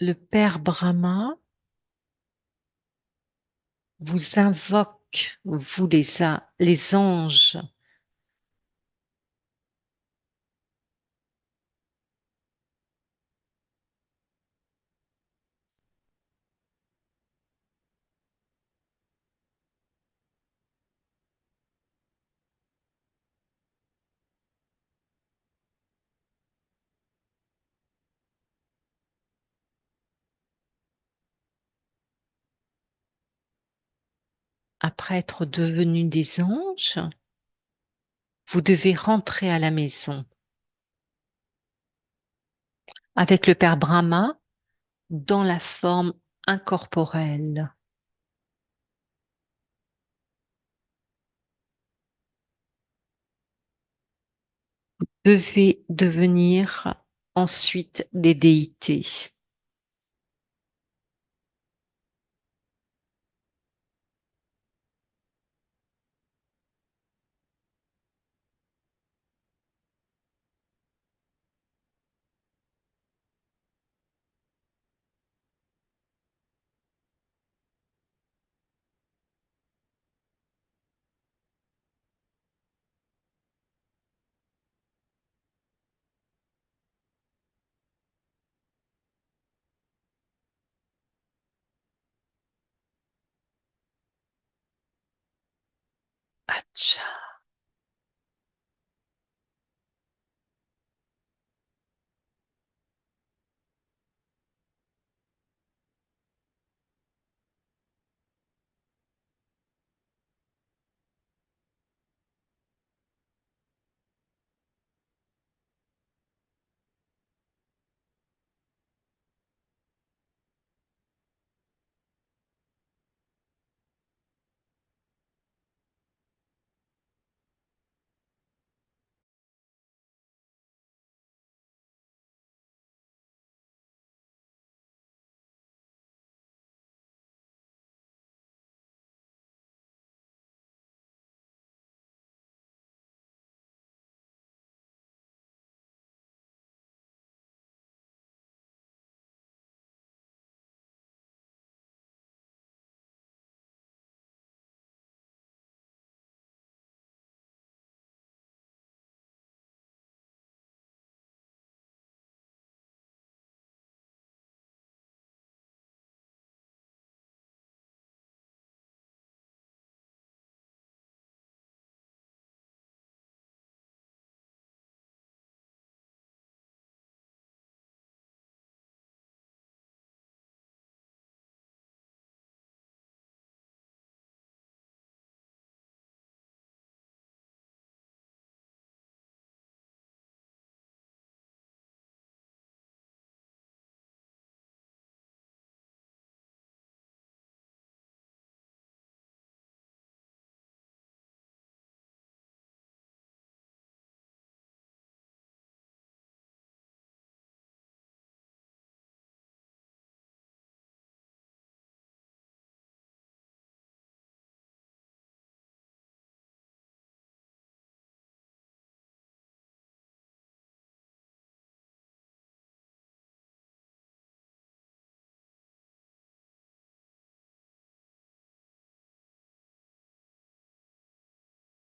le père Brahma vous invoque, vous les anges, après être devenus des anges, vous devez rentrer à la maison avec le père Brahma dans la forme incorporelle. Devez devenir ensuite des déités. Acha.